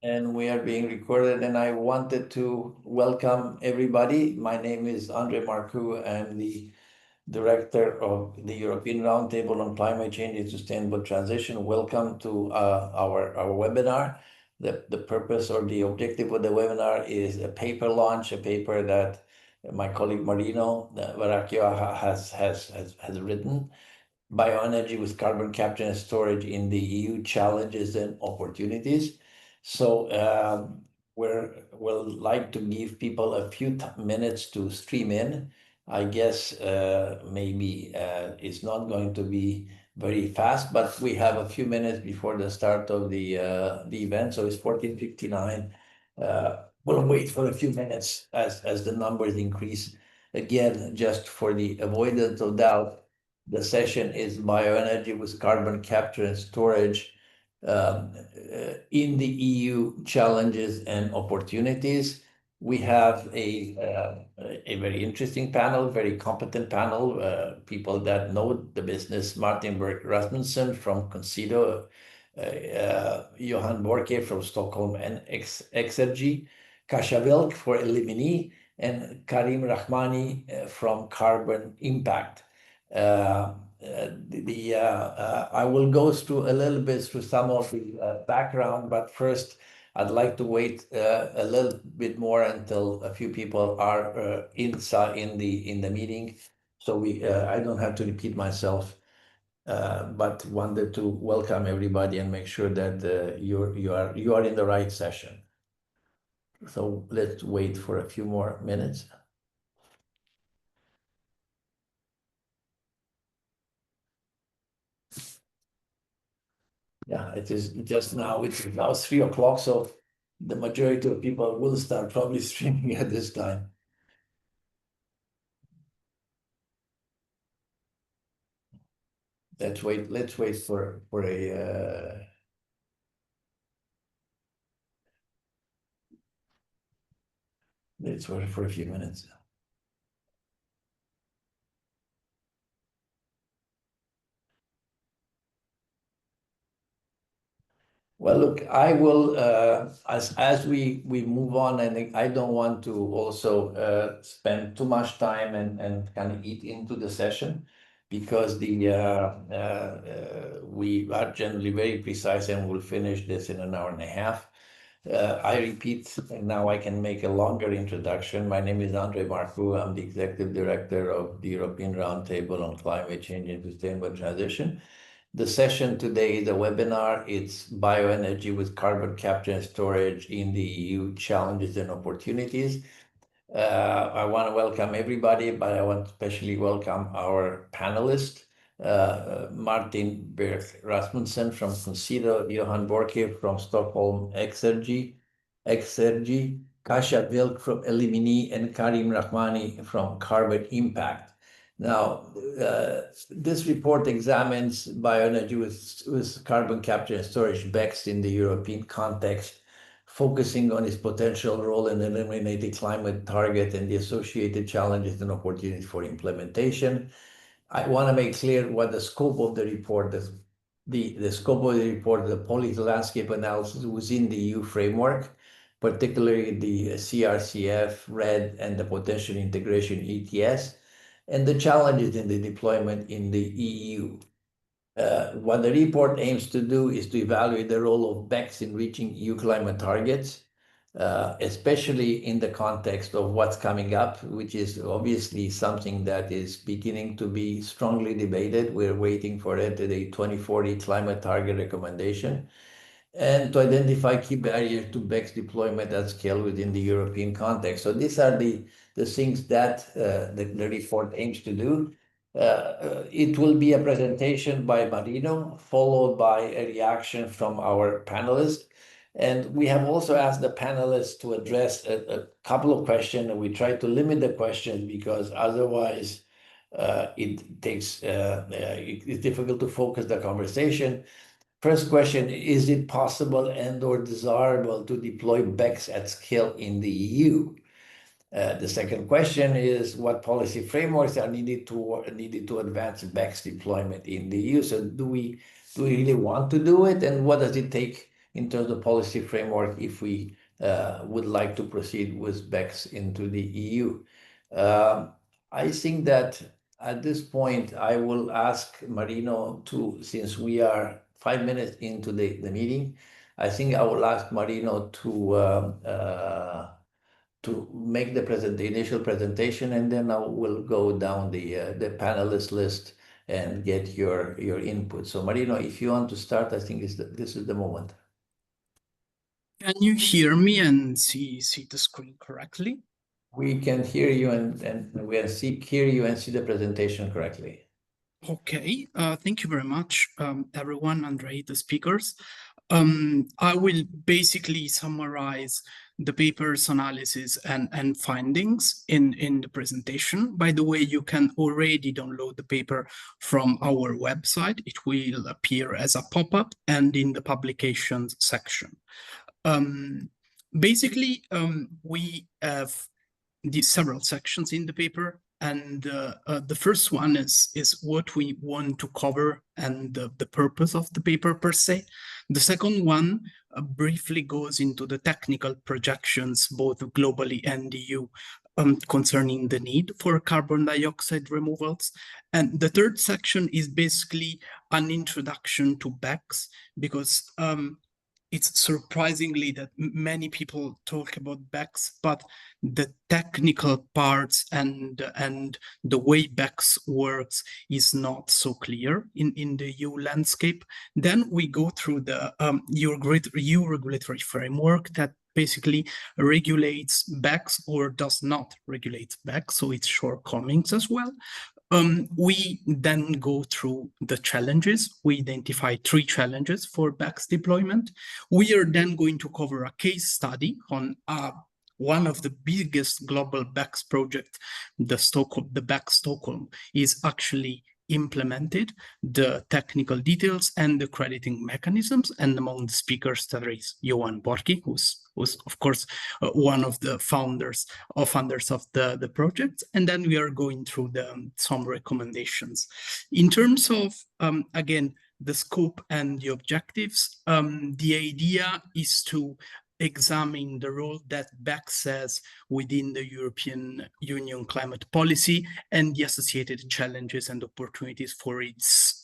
And we are being recorded, and I wanted to welcome everybody. My name is Andre Marcoux. I'm the Director of the European Roundtable on Climate Change and Sustainable Transition. Welcome to our webinar. The purpose or the objective of the webinar is a paper launch, a paper that my colleague Marino Varacchio has written. Bioenergy with carbon capture and storage in the EU, challenges and opportunities. So we'll like to give people a few minutes to stream in. I guess maybe it's not going to be very fast, but we have a few minutes before the start of the event. So it's 14:59. We'll wait for a few minutes as the numbers increase. Again, just for the avoidance of doubt, the session is bioenergy with carbon capture and storage in the EU, challenges and opportunities. We have a very interesting panel, very competent panel, people that know the business. Martin Berg Rasmussen from Consido, Johan Borke from Stockholm and Exergy, Kasia Wilk for Elimini, and Karim Rahmani from Carbon Impact. I will go through a little bit through some of the background, but first I'd like to wait a little bit more until a few people are inside in the meeting, so I don't have to repeat myself. But wanted to welcome everybody and make sure that you are in the right session. So let's wait for a few more minutes. Yeah, it is just now. It's now 3 o'clock, so the majority of people will start probably streaming at this time. Let's wait. Let's wait for a. Let's wait for a few minutes. Well, look, I will as we move on, and I don't want to also spend too much time and kind of eat into the session, because we are generally very precise and we'll finish this in an hour and a half. I repeat, now I can make a longer introduction. My name is Andre Marcoux. I'm the Executive Director of the European Roundtable on Climate Change and Sustainable Transition. The session today, the webinar, it's bioenergy with carbon capture and storage in the EU, challenges and opportunities. I want to welcome everybody, but I want to especially welcome our panelists, Martin Berg Rasmussen from Consider, Johan Borke from Stockholm Exergy, Kasia Wilk from Elimini, and Karim Rahmani from Carbon Impact. Now, this report examines bioenergy with carbon capture and storage BECCS in the European context, focusing on its potential role in eliminating climate target and the associated challenges and opportunities for implementation. I want to make clear what the scope of the report is. The scope of the report, the policy landscape analysis within the EU framework, particularly the CRCF, RED, and the potential integration ETS, and the challenges in the deployment in the EU. What the report aims to do is to evaluate the role of BECCS in reaching EU climate targets, especially in the context of what's coming up, which is obviously something that is beginning to be strongly debated. We're waiting for it, the 2040 climate target recommendation, and to identify key barriers to BECCS deployment at scale within the European context. So these are the things that the report aims to do. It will be a presentation by Marino, followed by a reaction from our panelists. And we have also asked the panelists to address a couple of questions, and we try to limit the questions because otherwise it's difficult to focus the conversation. First question, is it possible and or desirable to deploy BECCS at scale in the EU? The second question is, what policy frameworks are needed to advance BECCS deployment in the EU? So do we really want to do it, and what does it take in terms of policy framework if we would like to proceed with BECCS into the EU. I think that at this point, I will ask Marino to, since we are 5 minutes into the meeting, I think I will ask Marino to make the initial presentation, and then I will go down the panelist list and get your input. So Marino, if you want to start, I think this is the moment. Can you hear me and see the screen correctly? We can hear you and we hear you and see the presentation correctly. Okay, thank you very much, everyone, Andrei, the speakers. I will basically summarize the paper's analysis and findings in the presentation. By the way, you can already download the paper from our website. It will appear as a pop-up and in the publications section. Basically, we have these several sections in the paper, and the first one is what we want to cover and the purpose of the paper per se. The second one briefly goes into the technical projections, both globally and EU, concerning the need for carbon dioxide removals. And the third section is basically an introduction to BECCS, because it's surprisingly that many people talk about BECCS, but the technical parts and the way BECCS works is not so clear in the EU landscape. Then we go through the EU regulatory framework that basically regulates BECCS or does not regulate BECCS, so its shortcomings as well. We then go through the challenges. We identify 3 challenges for BECCS deployment. We are then going to cover a case study on one of the biggest global BECCS projects, the BECCS Stockholm, is actually implemented, the technical details and the crediting mechanisms. And among the speakers, there is Johan Borki, who's of course one of the founders of the project. And then we are going through some recommendations. In terms of, again, the scope and the objectives, the idea is to examine the role that BECCS has within the European Union climate policy and the associated challenges and opportunities for its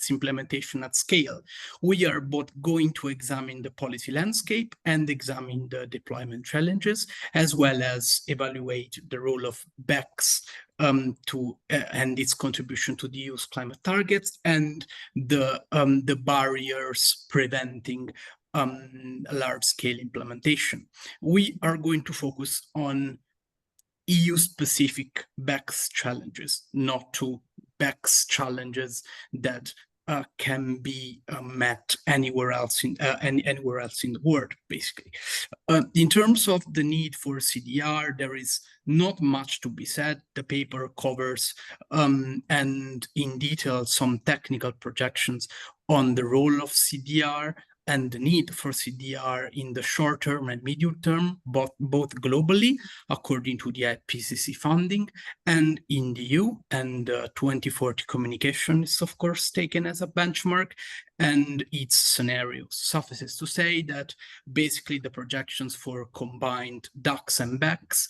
implementation at scale. We are both going to examine the policy landscape and examine the deployment challenges, as well as evaluate the role of BECCS and its contribution to the EU's climate targets and the barriers preventing large-scale implementation. We are going to focus on EU-specific BECCS challenges, not to BECCS challenges that can be met anywhere else in the world, basically. In terms of the need for CDR, there is not much to be said. The paper covers and in detail some technical projections on the role of CDR and the need for CDR in the short term and medium term, both globally, according to the IPCC funding, and in the EU. And 2040 communication is, of course, taken as a benchmark, and its scenarios. Suffices to say that basically the projections for combined DACS and BECCS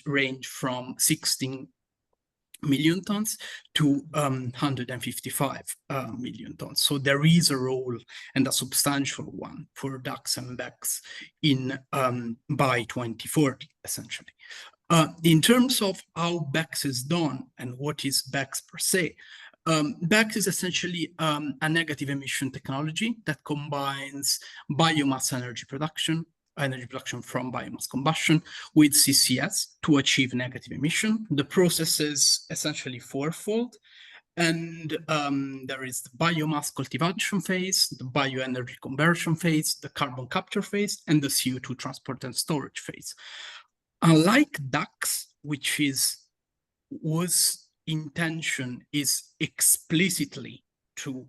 range from 16 million tons to 155 million tons. So there is a role, and a substantial one, for DACS and BECCS by 2040, essentially. In terms of how BECCS is done and what is BECCS per se, BECCS is essentially a negative emission technology that combines biomass energy production from biomass combustion with CCS to achieve negative emission. The process is essentially fourfold. And there is the biomass cultivation phase, the bioenergy conversion phase, the carbon capture phase, and the CO2 transport and storage phase. Unlike DACS, whose intention is explicitly to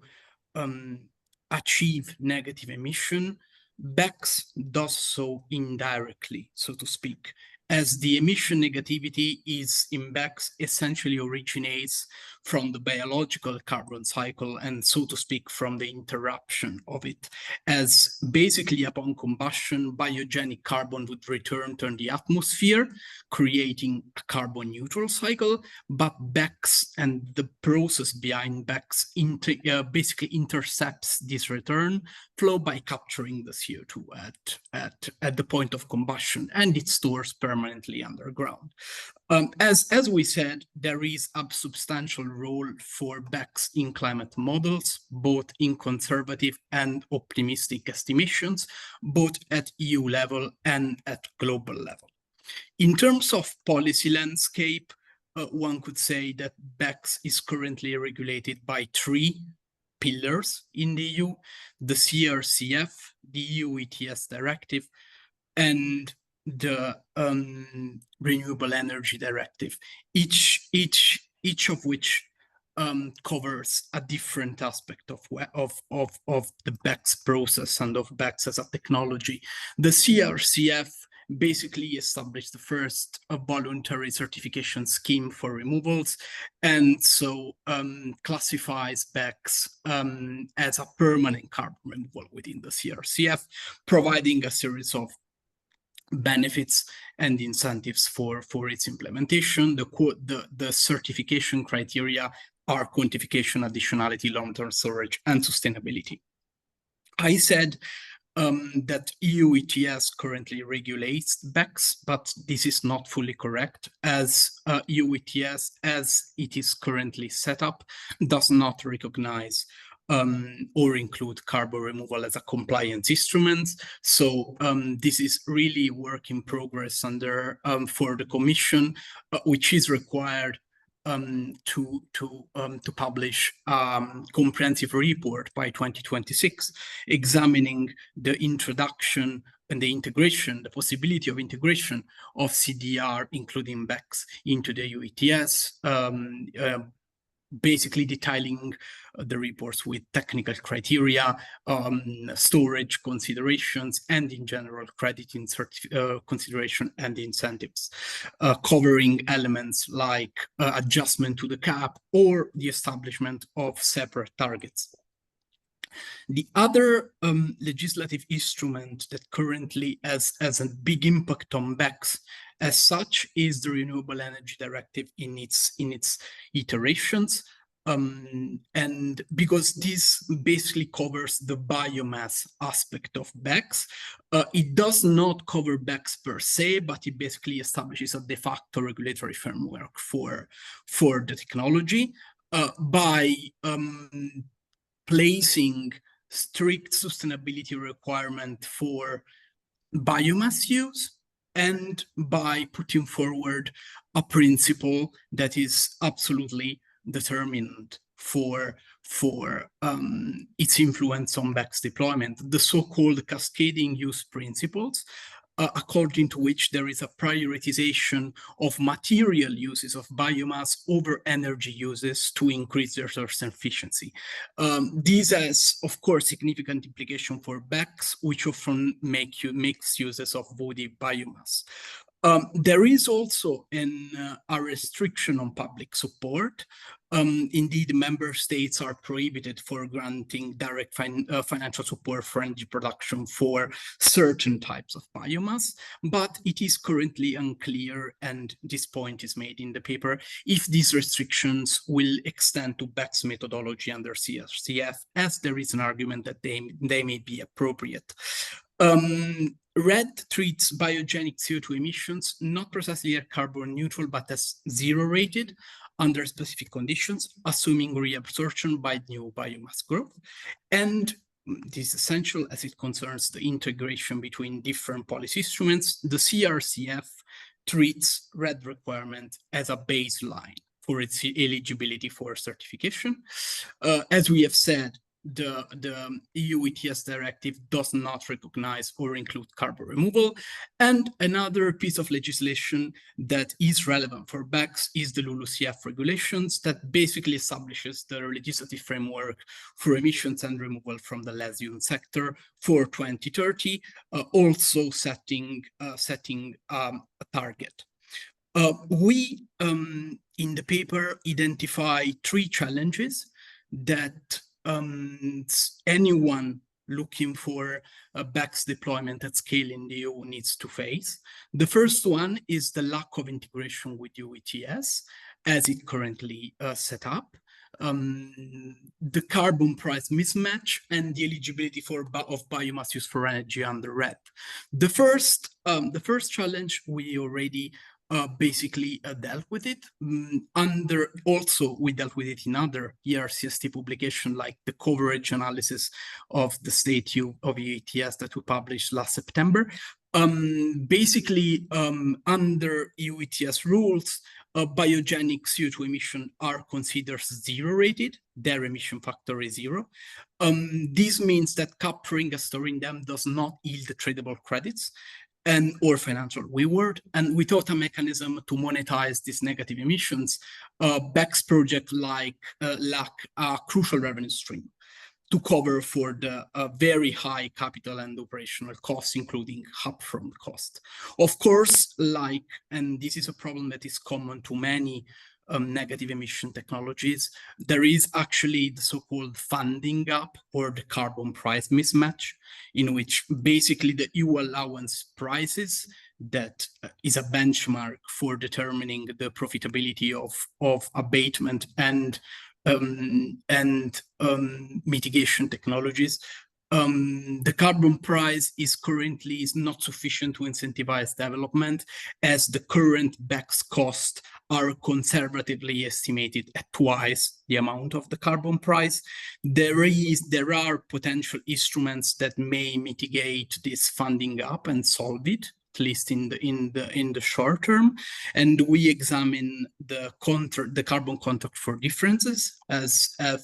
achieve negative emission, BECCS does so indirectly, so to speak, as the emission negativity is in BECCS essentially originates from the biological carbon cycle, and so to speak, from the interruption of it, as basically upon combustion, biogenic carbon would return to the atmosphere, creating a carbon neutral cycle, but BECCS and the process behind BECCS basically intercepts this return flow by capturing the CO2 at the point of combustion, and it stores permanently underground. As we said, there is a substantial role for BECCS in climate models, both in conservative and optimistic estimations, both at EU level and at global level. In terms of policy landscape, one could say that BECCS is currently regulated by 3 pillars in the EU: the CRCF, the EU ETS directive, and the Renewable Energy Directive, each of which covers a different aspect of the BECCS process and of BECCS as a technology. The CRCF basically established the first voluntary certification scheme for removals, and so classifies BECCS as a permanent carbon removal within the CRCF, providing a series of benefits and incentives for its implementation. The certification criteria are quantification, additionality, long-term storage, and sustainability. I said that EU ETS currently regulates BECCS, but this is not fully correct, as EU ETS, as it is currently set up, does not recognize or include carbon removal as a compliance instrument. So this is really work in progress under for the Commission, which is required to publish comprehensive report by 2026, examining the introduction and the integration, the possibility of integration of CDR, including BECCS, into the EU ETS, basically detailing the reports with technical criteria, storage considerations, and in general crediting consideration and incentives, covering elements like adjustment to the cap or the establishment of separate targets. The other legislative instrument that currently has a big impact on BECCS as such is the Renewable Energy Directive in its iterations, and because this basically covers the biomass aspect of BECCS. It does not cover BECCS per se, but it basically establishes a de facto regulatory framework for the technology by placing strict sustainability requirement for biomass use, and by putting forward a principle that is absolutely determined for its influence on BECCS deployment, the so-called cascading use principles, according to which there is a prioritization of material uses of biomass over energy uses to increase their resource efficiency. This has, of course, significant implication for BECCS, which often makes uses of woody biomass. There is also a restriction on public support. Indeed, member states are prohibited for granting direct financial support for energy production for certain types of biomass, but it is currently unclear, and this point is made in the paper, if these restrictions will extend to BECCS methodology under CRCF, as there is an argument that they may be appropriate. RED treats biogenic CO2 emissions not precisely as carbon neutral, but as zero rated under specific conditions, assuming reabsorption by new biomass growth. And this is essential as it concerns the integration between different policy instruments. The CRCF treats RED requirement as a baseline for its eligibility for certification. As we have said, the EU ETS directive does not recognize or include carbon removal. And another piece of legislation that is relevant for BECCS is the LULUCF regulations that basically establishes the legislative framework for emissions and removal from the leisure sector for 2030, also setting a target. We, in the paper, identify 3 challenges that anyone looking for a BECCS deployment at scale in the EU needs to face. The first one is the lack of integration with EU ETS as it currently set up. The carbon price mismatch and the eligibility of biomass use for energy under RED. The first challenge we already basically dealt with it. We dealt with it in other ERCST publication, like the coverage analysis of the state of ETS that we published last September. Basically, under EU ETS rules, biogenic CO2 emission are considered zero rated. Their emission factor is 0. This means that capturing and storing them does not yield tradable credits or financial reward. And without a mechanism to monetize these negative emissions, BECCS projects lack a crucial revenue stream to cover for the very high capital and operational costs, including upfront cost. Of course, and this is a problem that is common to many negative emission technologies, there is actually the so-called funding gap or the carbon price mismatch, in which basically the EU allowance prices that is a benchmark for determining the profitability of abatement and mitigation technologies. The carbon price is not sufficient to incentivize development, as the current BECCS costs are conservatively estimated at twice the amount of the carbon price. There are potential instruments that may mitigate this funding gap and solve it, at least in the short term. And we examine the carbon contract for differences as an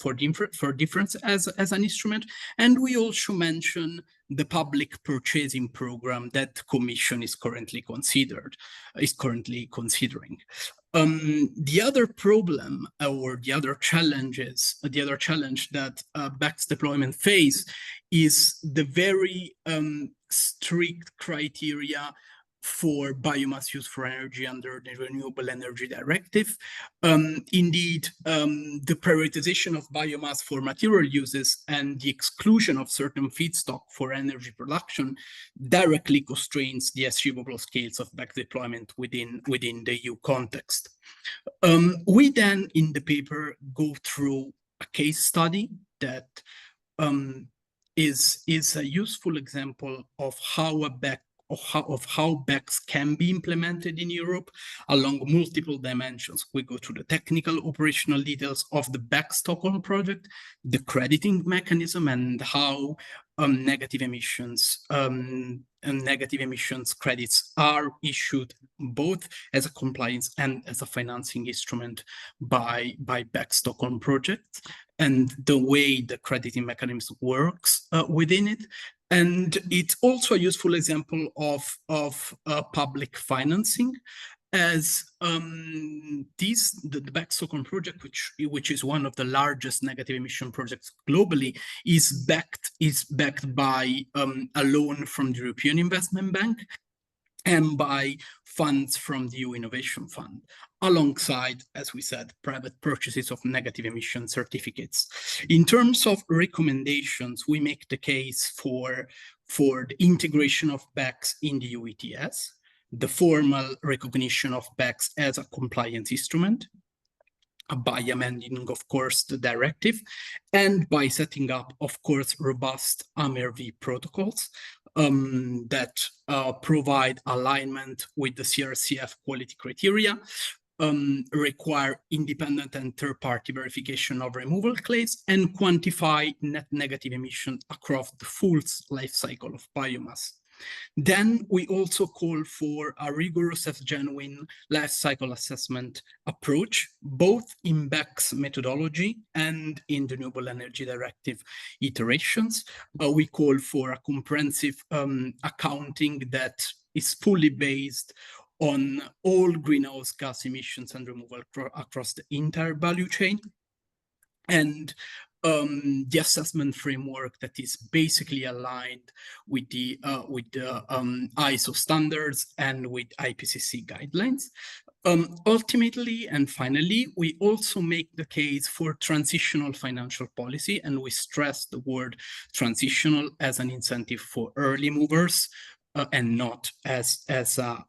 instrument, and we also mention the public purchasing program that Commission is currently considering. The other problem or the other challenge that BECCS deployment face is the very strict criteria for biomass use for energy under the Renewable Energy Directive. Indeed, the prioritization of biomass for material uses and the exclusion of certain feedstock for energy production directly constrains the achievable scales of BECCS deployment within the EU context. We then, in the paper, go through a case study that is a useful example of how BECCS can be implemented in Europe along multiple dimensions. We go through the technical operational details of the BECCS Stockholm project, the crediting mechanism, and how negative emissions credits are issued both as a compliance and as a financing instrument by BECCS Stockholm project, and the way the crediting mechanism works within it. And it's also a useful example of public financing, as the BECCS Stockholm project, which is one of the largest negative emission projects globally, is backed by a loan from the European Investment Bank and by funds from the EU Innovation Fund, alongside, as we said, private purchases of negative emission certificates. In terms of recommendations, we make the case for the integration of BECCS in the EU ETS, the formal recognition of BECCS as a compliance instrument, by amending, of course, the directive, and by setting up, of course, robust AMRV protocols that provide alignment with the CRCF quality criteria, require independent and third-party verification of removal claims, and quantify net negative emissions across the full life cycle of biomass. Then we also call for a rigorous and genuine life cycle assessment approach, both in BECCS methodology and in the Renewable Energy Directive iterations. We call for a comprehensive accounting that is fully based on all greenhouse gas emissions and removal across the entire value chain, and the assessment framework that is basically aligned with the ISO standards and with IPCC guidelines. Ultimately and finally, we also make the case for transitional financial policy, and we stress the word transitional as an incentive for early movers and not as a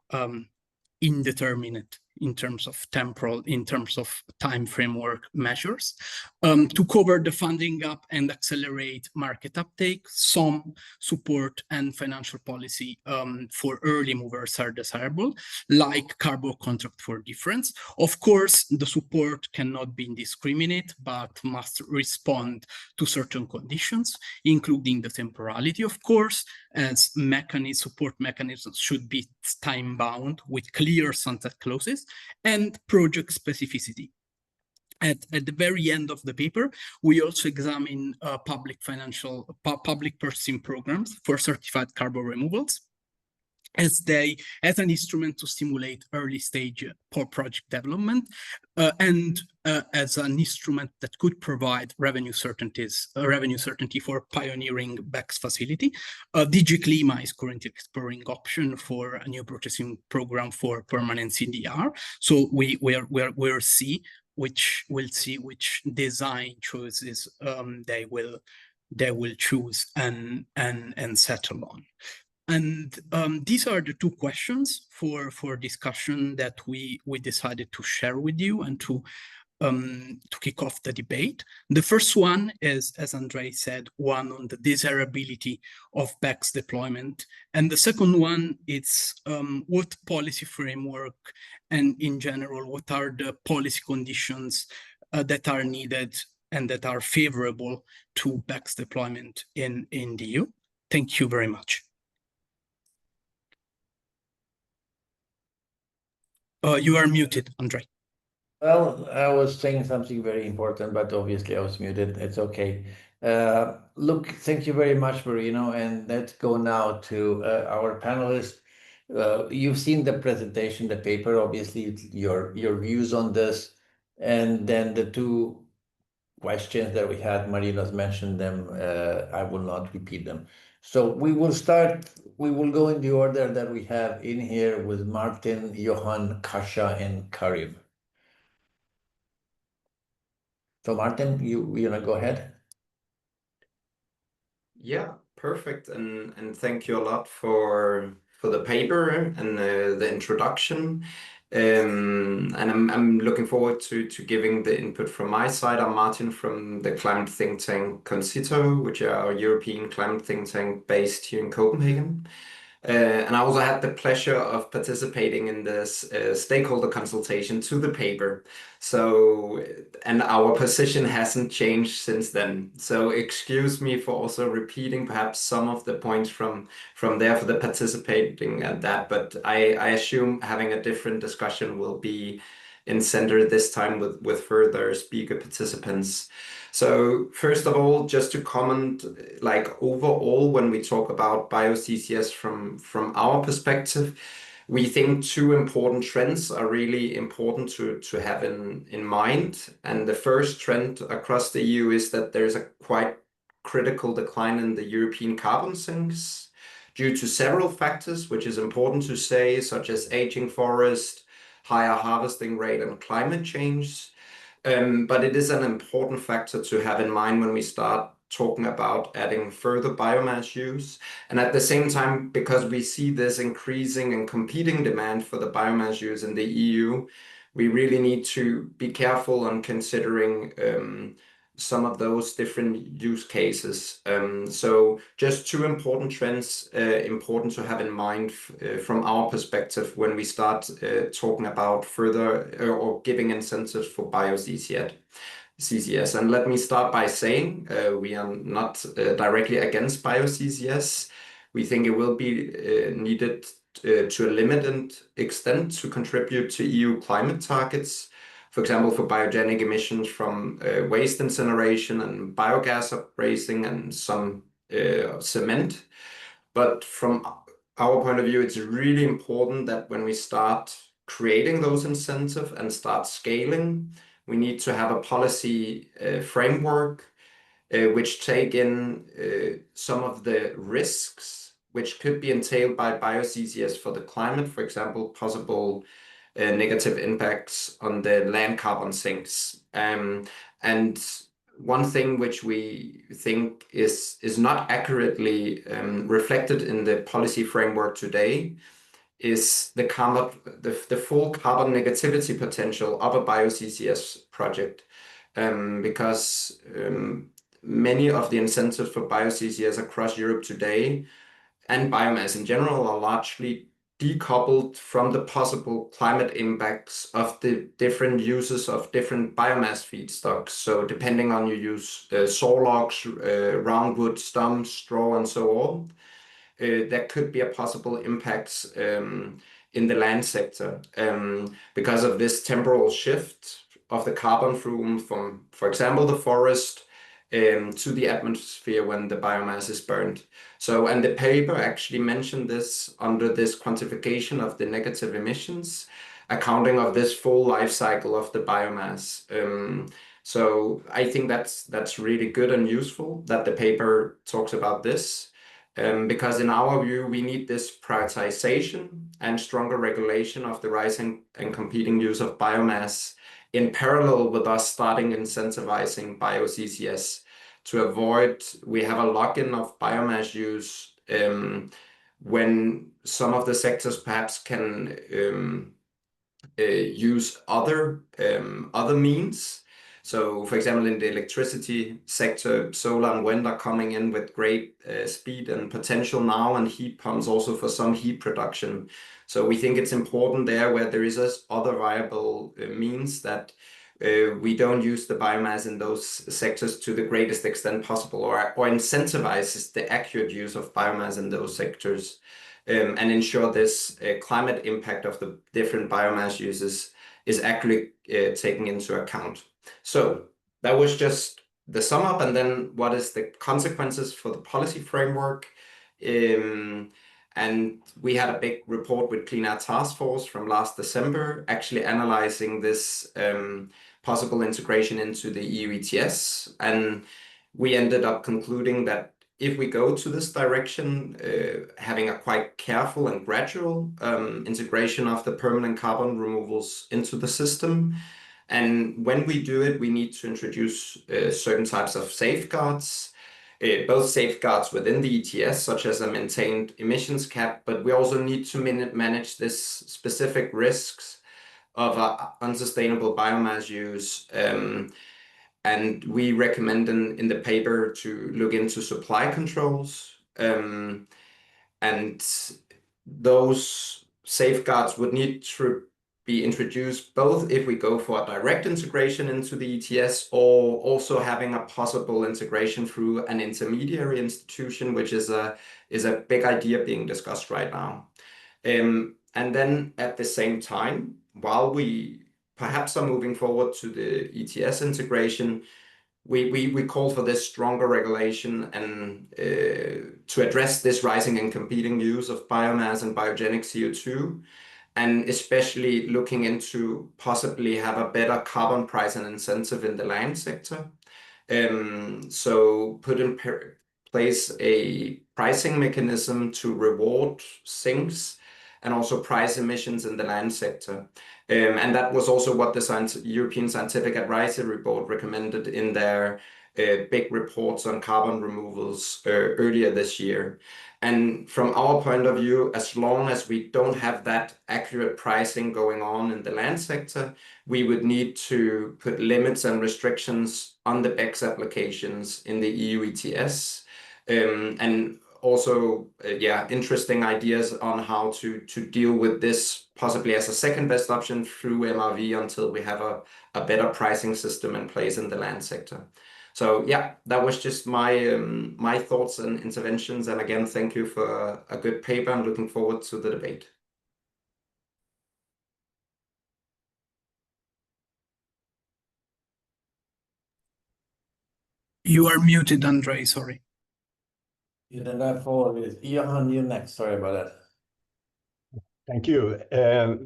indeterminate in terms of time framework measures. To cover the funding gap and accelerate market uptake, some support and financial policy for early movers are desirable, like carbon contract for difference. Of course, the support cannot be indiscriminate, but must respond to certain conditions, including the temporality, of course, as support mechanisms should be time-bound with clear sunset clauses and project specificity. At the very end of the paper, we also examine public purchasing programs for certified carbon removals as an instrument to stimulate early stage project development and as an instrument that could provide revenue certainty for pioneering BECCS facility. DG Clima is currently exploring option for a new purchasing program for permanent CDR. So we'll see which design choices they will choose and settle on. And these are the two questions for discussion that we decided to share with you and to kick off the debate. The first one is, as Andrei said, one on the desirability of BECCS deployment. And the second one is what policy framework and in general, what are the policy conditions that are needed and that are favorable to BECCS deployment in the EU. Thank you very much. You are muted, Andrei. Well, I was saying something very important, but obviously I was muted. It's okay. Look, thank you very much, Marino. And let's go now to our panelists. You've seen the presentation, the paper, obviously your views on this, and then the two questions that we had, Marino's mentioned them. I will not repeat them. So we will go in the order that we have in here with Martin, Johan, Kasia, and Karim. So Martin, you know, go ahead. Yeah, perfect. And thank you a lot for the paper and the introduction. And I'm looking forward to giving the input from my side. I'm Martin from the climate think tank Concito, which are a European climate think tank based here in Copenhagen. And I also had the pleasure of participating in this stakeholder consultation to the paper. So, and our position hasn't changed since then. So excuse me for also repeating perhaps some of the points from there for the participating at that, but I assume having a different discussion will be in center this time with further speaker participants. So first of all, just to comment, like overall, when we talk about BioCCS from our perspective, we think two important trends are really important to have in mind. And the first trend across the EU is that there's a quite critical decline in the European carbon sinks due to several factors, which is important to say, such as aging forest, higher harvesting rate, and climate change. But it is an important factor to have in mind when we start talking about adding further biomass use. And at the same time, because we see this increasing and competing demand for the biomass use in the EU, we really need to be careful on considering some of those different use cases. So just two important trends, important to have in mind from our perspective when we start talking about further or giving incentives for BioCCS. And let me start by saying we are not directly against BioCCS. We think it will be needed to a limited extent to contribute to EU climate targets. For example, for biogenic emissions from waste incineration and biogas upraising and some cement. But from our point of view, it's really important that when we start creating those incentives and start scaling, we need to have a policy framework which take in some of the risks which could be entailed by BioCCS for the climate, for example, possible negative impacts on the land carbon sinks. And one thing which we think is not accurately reflected in the policy framework today is the full carbon negativity potential of a BioCCS project, because many of the incentives for BioCCS across Europe today and biomass in general are largely decoupled from the possible climate impacts of the different uses of different biomass feedstocks. So depending on you use saw logs, roundwood, stumps, straw, and so on, there could be a possible impacts in the land sector because of this temporal shift of the carbon plume from, for example, the forest to the atmosphere when the biomass is burned. So, and the paper actually mentioned this under this quantification of the negative emissions, accounting of this full life cycle of the biomass. So I think that's really good and useful that the paper talks about this. Because in our view, we need this prioritization and stronger regulation of the rising and competing use of biomass in parallel with us starting incentivizing BioCCS to avoid we have a lock-in of biomass use when some of the sectors perhaps can use other means. So, for example, in the electricity sector, solar and wind are coming in with great speed and potential now, and heat pumps also for some heat production. So we think it's important there where there is other viable means that we don't use the biomass in those sectors to the greatest extent possible, or incentivizes the accurate use of biomass in those sectors, and ensure this climate impact of the different biomass uses is accurately taken into account. So that was just the sum up, and then what is the consequences for the policy framework? And we had a big report with Clean Air Task Force from last December, actually analyzing this possible integration into the EU ETS. And we ended up concluding that if we go to this direction, having a quite careful and gradual integration of the permanent carbon removals into the system. And when we do it, we need to introduce certain types of safeguards, both safeguards within the ETS, such as a maintained emissions cap, but we also need to manage this specific risks of unsustainable biomass use. And we recommend in the paper to look into supply controls. And those safeguards would need to be introduced both if we go for a direct integration into the ETS, or also having a possible integration through an intermediary institution, which is a big idea being discussed right now. And then at the same time, while we perhaps are moving forward to the ETS integration, we call for this stronger regulation and to address this rising and competing use of biomass and biogenic CO2, and especially looking into possibly have a better carbon price and incentive in the land sector. So put in place a pricing mechanism to reward sinks and also price emissions in the land sector. And that was also what the European Scientific Advisory Board recommended in their big reports on carbon removals earlier this year. And from our point of view, as long as we don't have that accurate pricing going on in the land sector, we would need to put limits and restrictions on the BECCS applications in the EU ETS. And also, interesting ideas on how to deal with this possibly as a second best option through MRV until we have a better pricing system in place in the land sector. So yeah, that was just my thoughts and interventions. And again, thank you for a good paper. I'm looking forward to the debate. You are muted, Andre, sorry. Yeah, then I follow with Johan, you next. Sorry about that. Thank you.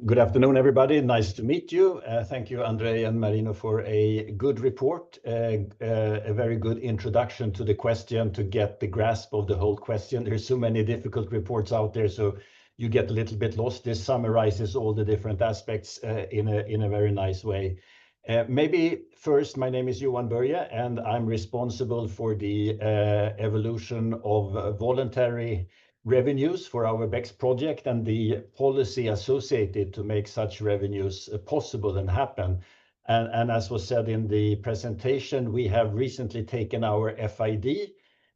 Good afternoon, everybody. Nice to meet you. Thank you, Andre and Marino, for a good report, a very good introduction to the question to get the grasp of the whole question. There's so many difficult reports out there, so you get a little bit lost. This summarizes all the different aspects in a very nice way. Maybe first, my name is Johan Börje, and I'm responsible for the evolution of voluntary revenues for our BECCS project and the policy associated to make such revenues possible and happen. And as was said in the presentation, we have recently taken our FID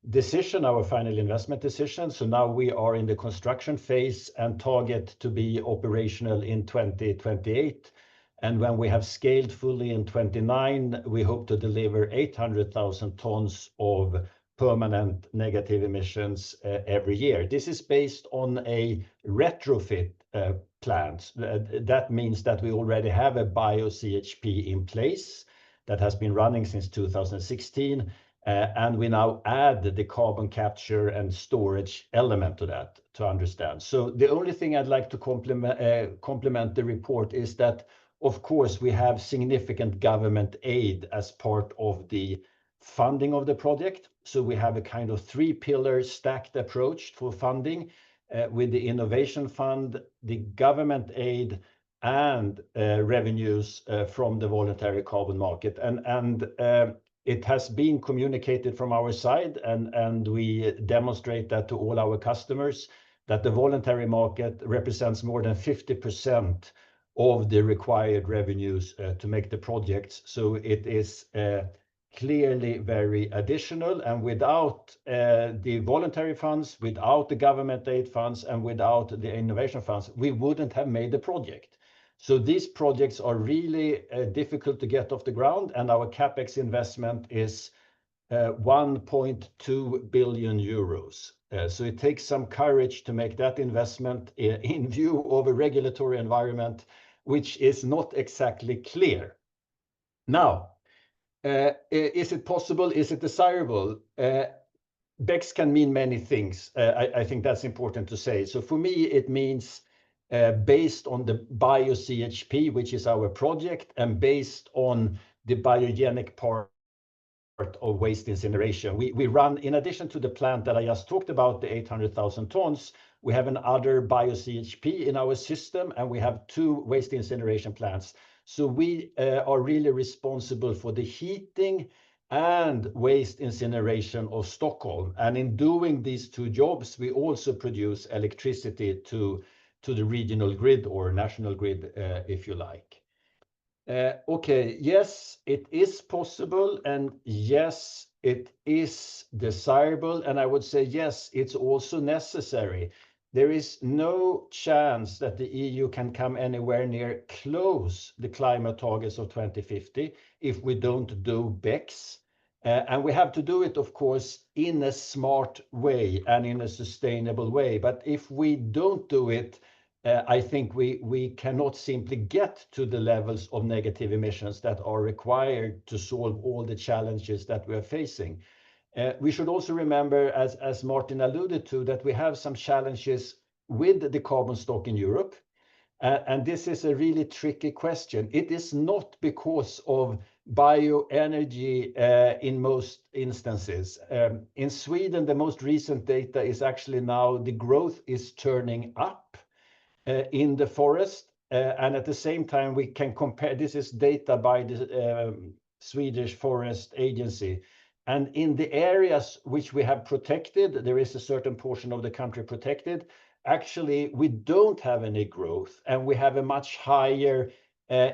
decision, our final investment decision. So now we are in the construction phase and target to be operational in 2028. And when we have scaled fully in 2029, we hope to deliver 800,000 tons of permanent negative emissions every year. This is based on a retrofit plant. That means that we already have a BioCHP in place that has been running since 2016. And we now add the carbon capture and storage element to that to understand. So the only thing I'd like to complement the report is that, of course, we have significant government aid as part of the funding of the project. So we have a kind of three-pillar stacked approach for funding with the innovation fund, the government aid, and revenues from the voluntary carbon market. And it has been communicated from our side, and we demonstrate that to all our customers, that the voluntary market represents more than 50% of the required revenues to make the projects. So it is clearly very additional, and without the voluntary funds, without the government aid funds, and without the innovation funds, we wouldn't have made the project. So these projects are really difficult to get off the ground, and our capex investment is 1.2 billion euros. So it takes some courage to make that investment in view of a regulatory environment which is not exactly clear. Now, is it possible? Is it desirable? BECCS can mean many things. I think that's important to say. So for me, it means based on the BioCHP, which is our project, and based on the biogenic part of waste incineration. We run, in addition to the plant that I just talked about, the 800,000 tons, we have another BioCHP in our system, and we have 2 waste incineration plants. So we are really responsible for the heating and waste incineration of Stockholm. And in doing these 2 jobs, we also produce electricity to the regional grid or national grid, if you like. Okay, yes, it is possible, and yes, it is desirable, and I would say yes, it's also necessary. There is no chance that the EU can come anywhere near close the climate targets of 2050 if we don't do BECCS. And we have to do it, of course, in a smart way and in a sustainable way. But if we don't do it, I think we cannot simply get to the levels of negative emissions that are required to solve all the challenges that we are facing. We should also remember, as Martin alluded to, that we have some challenges with the carbon stock in Europe. And this is a really tricky question. It is not because of bioenergy in most instances. In Sweden, the most recent data is actually now the growth is turning up in the forest. And at the same time, we can compare, this is data by the Swedish Forest Agency. And in the areas which we have protected, there is a certain portion of the country protected. Actually, we don't have any growth, and we have a much higher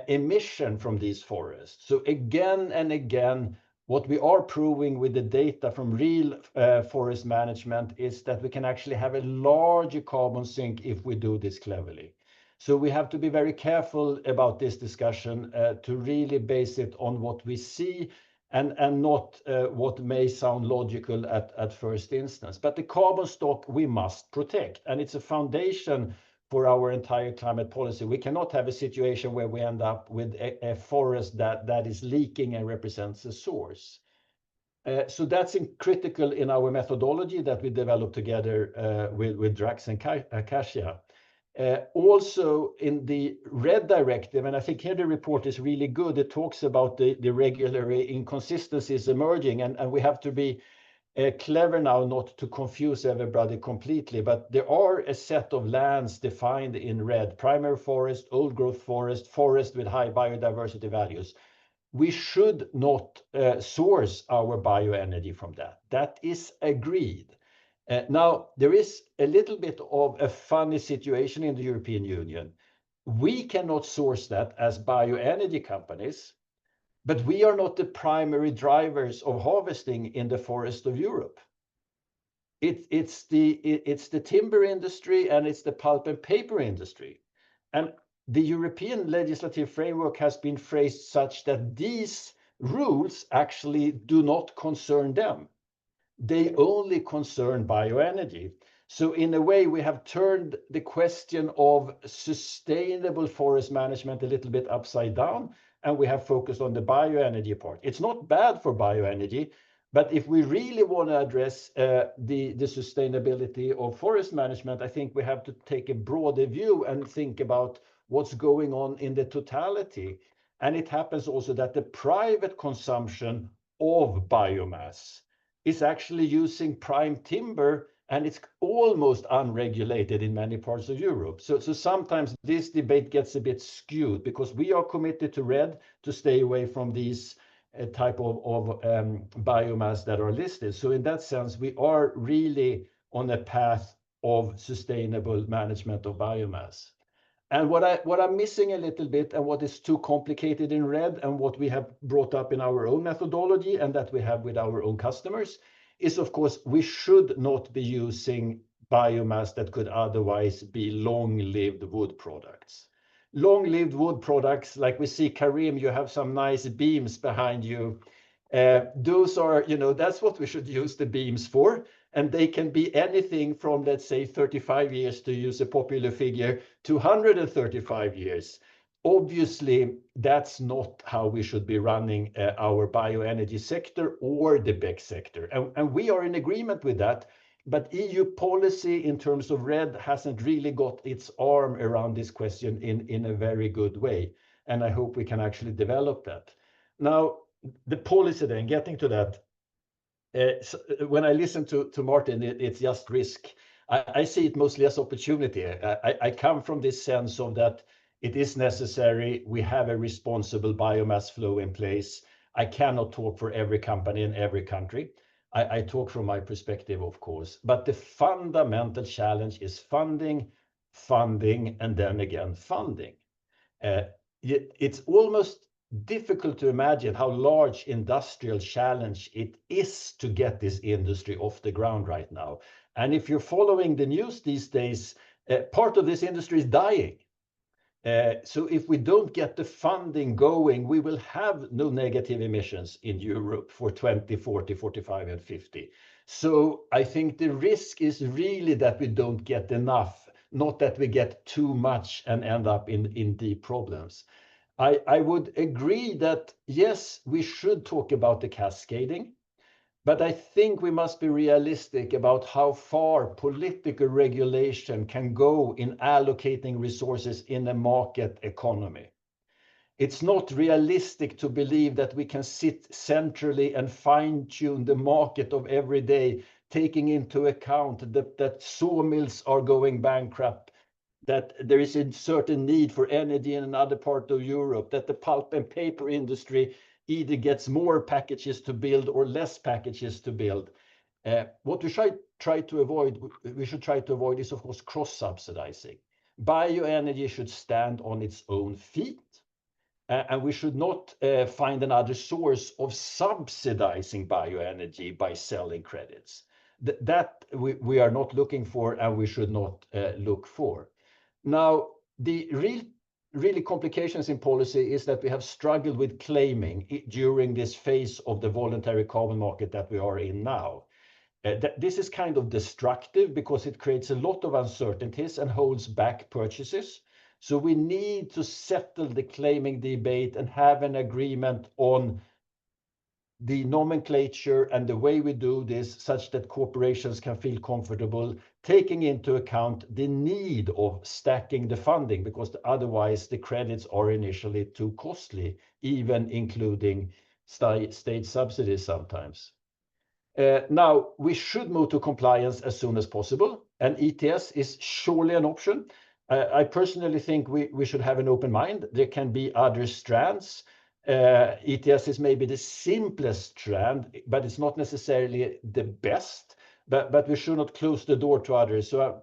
emission from these forests. So again and again, what we are proving with the data from real forest management is that we can actually have a larger carbon sink if we do this cleverly. So we have to be very careful about this discussion to really base it on what we see and not what may sound logical at first instance. But the carbon stock we must protect, and it's a foundation for our entire climate policy. We cannot have a situation where we end up with a forest that is leaking and represents a source. So that's critical in our methodology that we developed together with Drax and Acacia. Also in the RED directive, and I think here the report is really good, it talks about the regulatory inconsistencies emerging, and we have to be clever now not to confuse everybody completely, but there are a set of lands defined in red: primary forest, old growth forest, forest with high biodiversity values. We should not source our bioenergy from that. That is agreed. Now, there is a little bit of a funny situation in the European Union. We cannot source that as bioenergy companies, but we are not the primary drivers of harvesting in the forest of Europe. It's the timber industry and it's the pulp and paper industry. And the European legislative framework has been phrased such that these rules actually do not concern them. They only concern bioenergy. So in a way, we have turned the question of sustainable forest management a little bit upside down, and we have focused on the bioenergy part. It's not bad for bioenergy, but if we really want to address the sustainability of forest management, I think we have to take a broader view and think about what's going on in the totality. And it happens also that the private consumption of biomass is actually using prime timber, and it's almost unregulated in many parts of Europe. So sometimes this debate gets a bit skewed because we are committed to RED to stay away from these type of biomass that are listed. So in that sense, we are really on a path of sustainable management of biomass. And what I'm missing a little bit, and what is too complicated in RED, and what we have brought up in our own methodology and that we have with our own customers, is of course we should not be using biomass that could otherwise be long-lived wood products. Long-lived wood products, like we see, Karim, you have some nice beams behind you. Those are, that's what we should use the beams for. And they can be anything from, let's say, 35 years, to use a popular figure, to 135 years. Obviously, that's not how we should be running our bioenergy sector or the BECCS sector. And we are in agreement with that. But EU policy in terms of RED hasn't really got its arm around this question in a very good way. And I hope we can actually develop that. Now, the policy then, getting to that, so when I listen to Martin, it's just risk. I see it mostly as opportunity. I come from this sense of that it is necessary. We have a responsible biomass flow in place. I cannot talk for every company in every country. I talk from my perspective, of course. But the fundamental challenge is funding, and then again funding. It's almost difficult to imagine how large industrial challenge it is to get this industry off the ground right now. And if you're following the news these days, part of this industry is dying. So if we don't get the funding going, we will have no negative emissions in Europe for 2040, 45 and 50. So I think the risk is really that we don't get enough, not that we get too much and end up in deep problems. I would agree that, yes, we should talk about the cascading, but I think we must be realistic about how far political regulation can go in allocating resources in a market economy. It's not realistic to believe that we can sit centrally and fine-tune the market of every day, taking into account that sawmills are going bankrupt, that there is a certain need for energy in another part of Europe, that the pulp and paper industry either gets more packages to build or less packages to build. What we should try to avoid is, of course, cross-subsidizing. Bioenergy should stand on its own feet, and we should not find another source of subsidizing bioenergy by selling credits. That we are not looking for, and we should not look for. Now, the really complications in policy is that we have struggled with claiming during this phase of the voluntary carbon market that we are in now. This is kind of destructive because it creates a lot of uncertainties and holds back purchases. So we need to settle the claiming debate and have an agreement on the nomenclature and the way we do this, such that corporations can feel comfortable, taking into account the need of stacking the funding, because otherwise the credits are initially too costly, even including state subsidies sometimes. Now, we should move to compliance as soon as possible, and ETS is surely an option. I personally think we should have an open mind. There can be other strands. ETS is maybe the simplest strand, but it's not necessarily the best. But we should not close the door to others. So,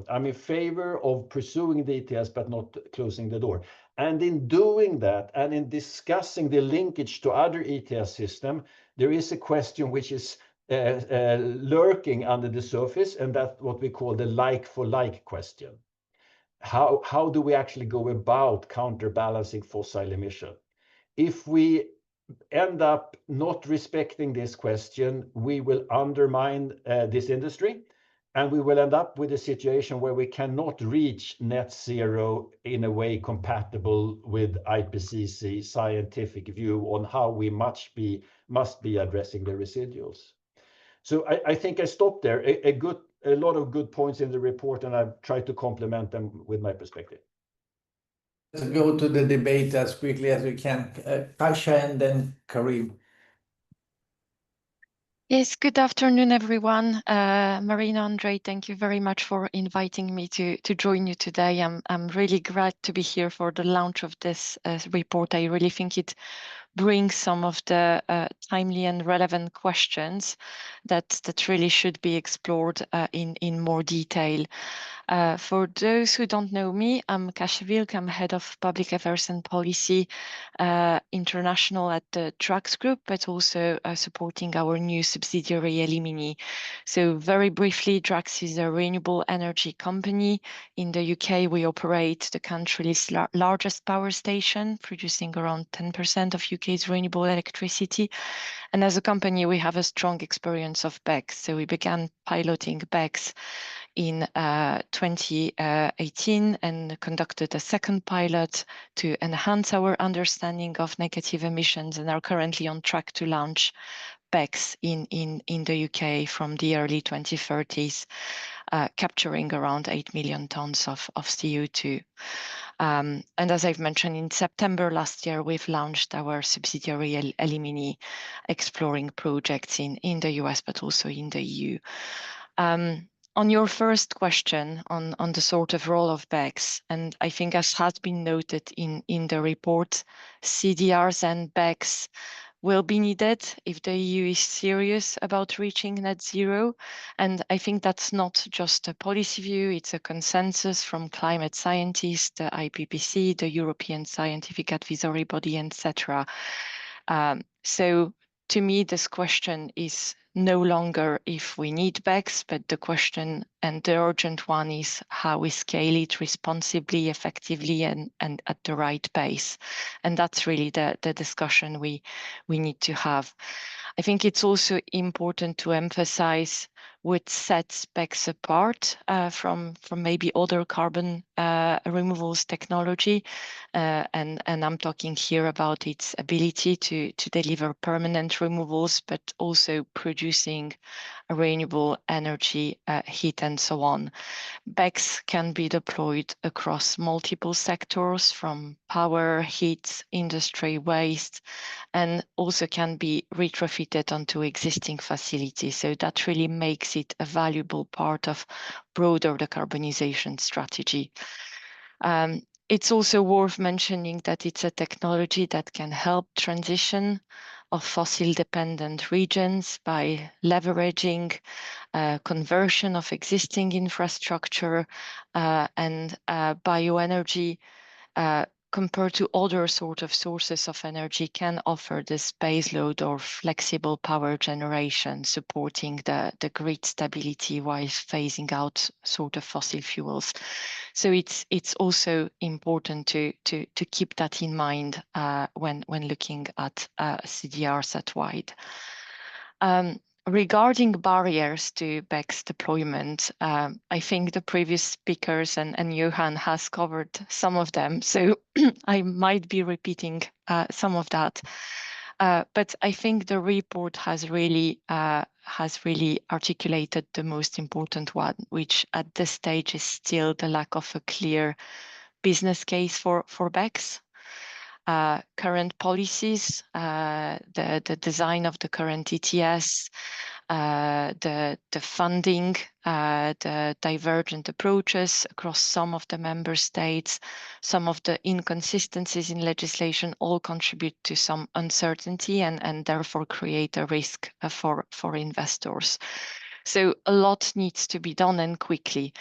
I'm in favor of pursuing the ETS, but not closing the door. And in doing that, and in discussing the linkage to other ETS system, there is a question which is lurking under the surface, and that's what we call the like-for-like question. How do we actually go about counterbalancing fossil emission? If we end up not respecting this question, we will undermine this industry, and we will end up with a situation where we cannot reach net zero in a way compatible with IPCC scientific view on how we must be addressing the residuals. So I think I stopped there. A lot of good points in the report, and I've tried to complement them with my perspective. Let's go to the debate as quickly as we can. Kasia and then Karim. Yes, good afternoon, everyone. Marina, Andre, thank you very much for inviting me to join you today. I'm really glad to be here for the launch of this report. I really think it brings some of the timely and relevant questions that really should be explored in more detail. For those who don't know me, I'm Kasia Wilk. I'm Head of Public Affairs and Policy International at the Drax Group, but also supporting our new subsidiary Elimini. So very briefly, Drax is a renewable energy company. In the UK, we operate the country's largest power station, producing around 10% of UK's renewable electricity. And as a company, we have a strong experience of BECCS. So we began piloting BECCS in 2018 and conducted a second pilot to enhance our understanding of negative emissions, and are currently on track to launch BECCS in the UK from the early 2030s, capturing around 8 million tons of CO2. And as I've mentioned, in September last year, we've launched our subsidiary Elimini, exploring projects in the US, but also in the EU. On your first question on the sort of role of BECCS, and I think as has been noted in the report, CDRs and BECCS will be needed if the EU is serious about reaching net zero. And I think that's not just a policy view, it's a consensus from climate scientists, the IPCC, the European Scientific Advisory Body, etc. So to me, this question is no longer if we need BECCS, but the question, and the urgent one, is how we scale it responsibly, effectively, and at the right pace. And that's really the discussion we need to have. I think it's also important to emphasize what sets BECCS apart from maybe other carbon removals technology. And I'm talking here about its ability to deliver permanent removals, but also producing renewable energy, heat, and so on. BECCS can be deployed across multiple sectors, from power, heat, industry, waste, and also can be retrofitted onto existing facilities. So that really makes it a valuable part of broader decarbonization strategy. It's also worth mentioning that it's a technology that can help transition of fossil-dependent regions by leveraging conversion of existing infrastructure, and bioenergy, compared to other sort of sources of energy, can offer this baseload or flexible power generation, supporting the grid stability while phasing out sort of fossil fuels. So it's also important to keep that in mind when looking at CDRs at wide. Regarding barriers to BECCS deployment, I think the previous speakers and Johan has covered some of them, so I might be repeating some of that. But I think the report has really articulated the most important one, which at this stage is still the lack of a clear business case for BECCS. Current policies, the design of the current ETS, the funding, the divergent approaches across some of the member states, some of the inconsistencies in legislation all contribute to some uncertainty and therefore create a risk for investors. So a lot needs to be done and quickly.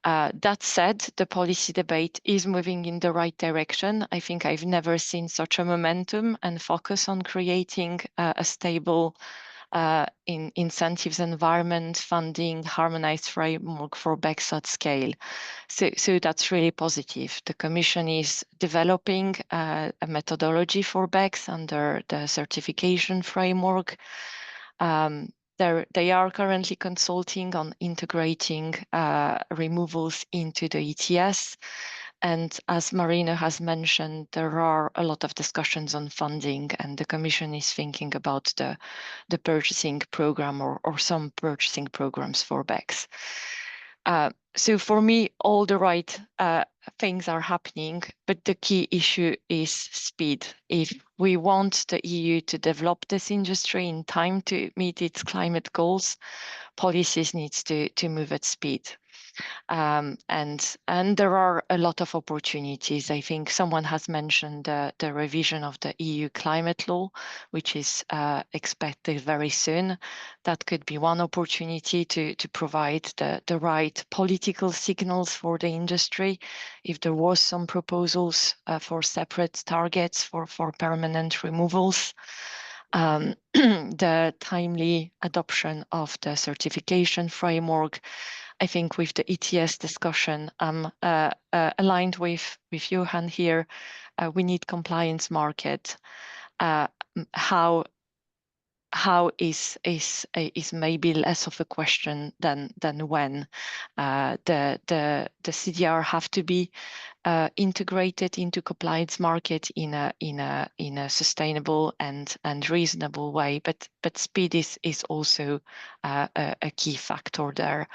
That said, the policy debate is moving in the right direction. I think I've never seen such a momentum and focus on creating a stable incentives environment, funding, harmonized framework for BECCS at scale. So that's really positive. The Commission is developing a methodology for BECCS under the certification framework. They are currently consulting on integrating removals into the ETS. And as Marino has mentioned, there are a lot of discussions on funding, and the Commission is thinking about the purchasing program or some purchasing programs for BECCS. So for me, all the right things are happening, but the key issue is speed. If we want the EU to develop this industry in time to meet its climate goals, policies needs to move at speed. And there are a lot of opportunities. I think someone has mentioned the revision of the EU climate law, which is expected very soon. That could be one opportunity to provide the right political signals for the industry. If there was some proposals for separate targets for permanent removals. The timely adoption of the certification framework. I think with the ETS discussion, I'm aligned with Johan here. We need compliance market. How is maybe less of a question than when. The CDR have to be integrated into compliance market in a sustainable and reasonable way, but speed is also a key factor there.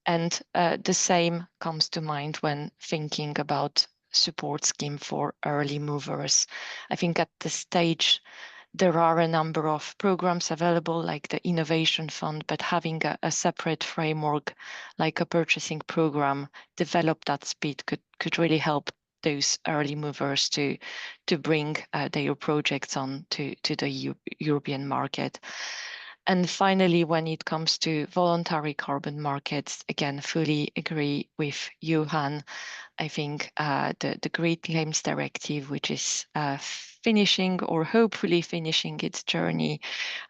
And the same comes to mind when thinking about support scheme for early movers. I think at this stage, there are a number of programs available like the Innovation Fund, but having a separate framework like a purchasing program developed at speed could really help those early movers to bring their projects on to the European market. And finally, when it comes to voluntary carbon markets, again, fully agree with Johan. I think the Green Claims Directive, which is finishing or hopefully finishing its journey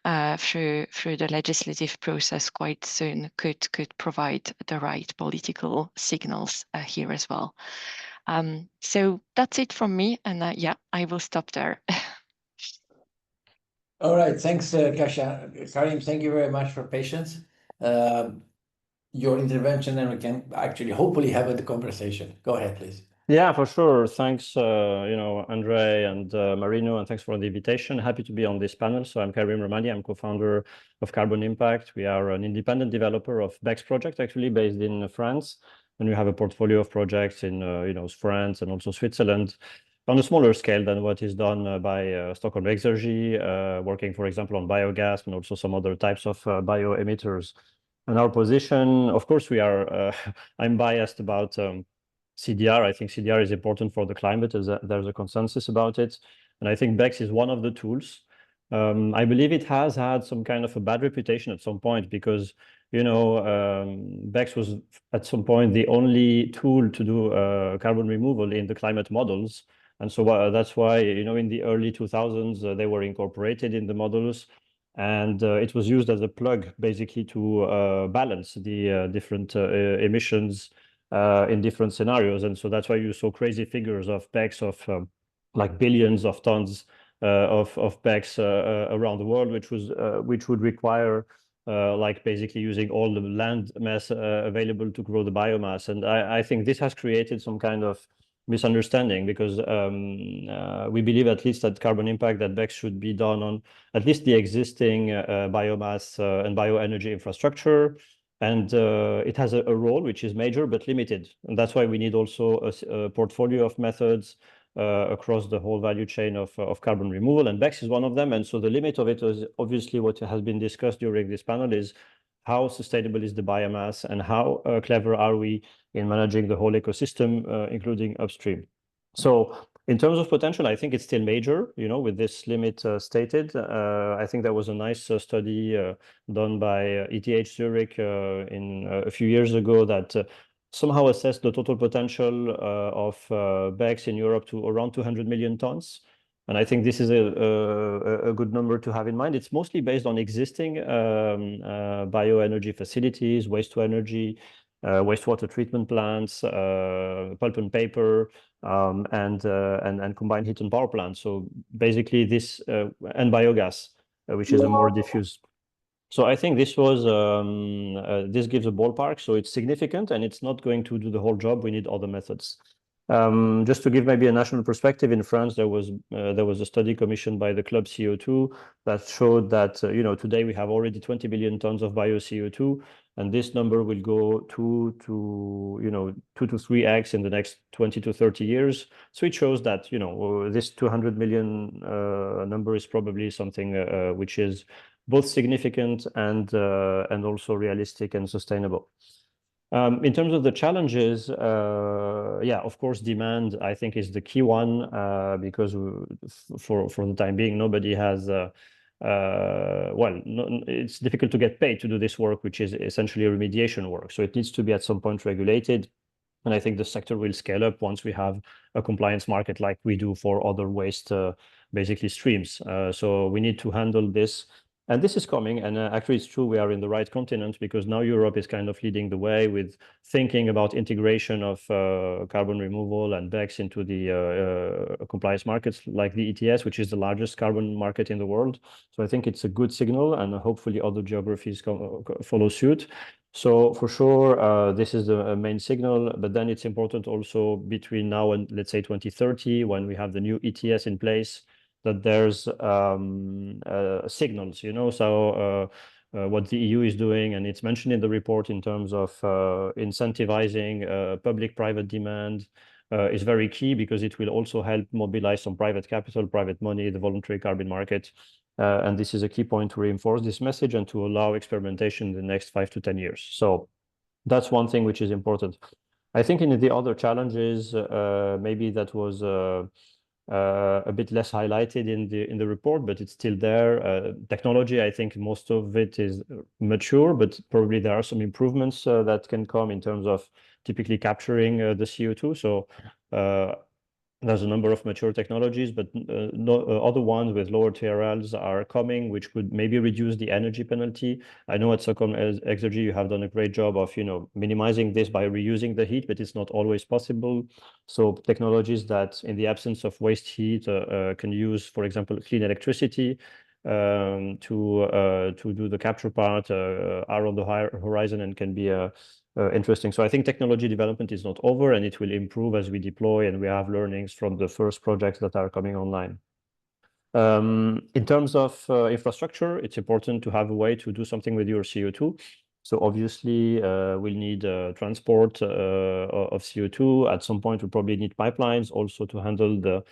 through the legislative process quite soon, could provide the right political signals here as well. So that's it from me, and yeah, I will stop there. All right, thanks, Kasia. Karim, thank you very much for patience. Your intervention, and we can actually hopefully have a conversation. Go ahead, please. Yeah, for sure. Thanks, Andre and Marino, and thanks for the invitation. Happy to be on this panel. So I'm Karim Ramani. I'm co-founder of Carbon Impact. We are an independent developer of BECCS project, actually based in France, and we have a portfolio of projects in France and also Switzerland, on a smaller scale than what is done by Stockholm Exergy, working, for example, on biogas and also some other types of bioemitters. And our position, of course, we are. I'm biased about CDR. I think CDR is important for the climate, as there's a consensus about it. And I think BECCS is one of the tools. I believe it has had some kind of a bad reputation at some point because, BECCS was at some point the only tool to do carbon removal in the climate models. And so that's why, in the early 2000s, they were incorporated in the models. And it was used as a plug, basically, to balance the different emissions in different scenarios. And so that's why you saw crazy figures of BECCS of like billions of tons of BECCS around the world, which would require like basically using all the land mass available to grow the biomass. And I think this has created some kind of misunderstanding because we believe, at least at Carbon Impact, that BECCS should be done on at least the existing biomass and bioenergy infrastructure. And it has a role which is major but limited. And that's why we need also a portfolio of methods across the whole value chain of carbon removal, and BECCS is one of them. And so the limit of it is obviously what has been discussed during this panel is how sustainable is the biomass and how clever are we in managing the whole ecosystem, including upstream. So in terms of potential, I think it's still major, you know, with this limit stated. I think there was a nice study done by ETH Zurich a few years ago that somehow assessed the total potential of BECCS in Europe to around 200 million tons. And I think this is a good number to have in mind. It's mostly based on existing bioenergy facilities, waste-to-energy, wastewater treatment plants, pulp and paper, and combined heat and power plants. So basically this, and biogas, which is a more diffuse. So I think this was, this gives a ballpark, so it's significant and it's not going to do the whole job. We need other methods. Just to give maybe a national perspective, in France, there was a study commissioned by the Club CO2 that showed that, you know, today we have already 20 billion tons of bio CO2, and this number will go to 2 to 3x in the next 20 to 30 years. So it shows that, you know, this 200 million number is probably something which is both significant and also realistic and sustainable. In terms of the challenges, yeah, of course, demand, I think, is the key one, because for the time being, nobody has, it's difficult to get paid to do this work, which is essentially remediation work. So it needs to be at some point regulated. And I think the sector will scale up once we have a compliance market like we do for other waste, basically streams. So we need to handle this. And this is coming, and actually it's true we are in the right continent, because now Europe is kind of leading the way with thinking about integration of carbon removal and BECCS into the compliance markets like the ETS, which is the largest carbon market in the world. So I think it's a good signal, and hopefully other geographies follow suit. So for sure, this is the main signal, but then it's important also between now and let's say 2030, when we have the new ETS in place, that there's signals, you know, so what the EU is doing, and it's mentioned in the report in terms of incentivizing public-private demand is very key, because it will also help mobilize some private capital, private money, the voluntary carbon market. And this is a key point to reinforce this message and to allow experimentation in the next 5 to 10 years. So that's one thing which is important. I think in the other challenges, maybe that was a bit less highlighted in the report, but it's still there. Technology, I think most of it is mature, but probably there are some improvements that can come in terms of typically capturing the CO2. So there's a number of mature technologies, but other ones with lower TRLs are coming, which could maybe reduce the energy penalty. I know at Stockholm Exergy you have done a great job of, you know, minimizing this by reusing the heat, but it's not always possible. So technologies that, in the absence of waste heat, can use, for example, clean electricity to do the capture part are on the horizon and can be interesting. So I think technology development is not over, and it will improve as we deploy, and we have learnings from the first projects that are coming online. In terms of infrastructure, it's important to have a way to do something with your CO2. So obviously, we'll need transport of CO2. At some point, we'll probably need pipelines also to handle the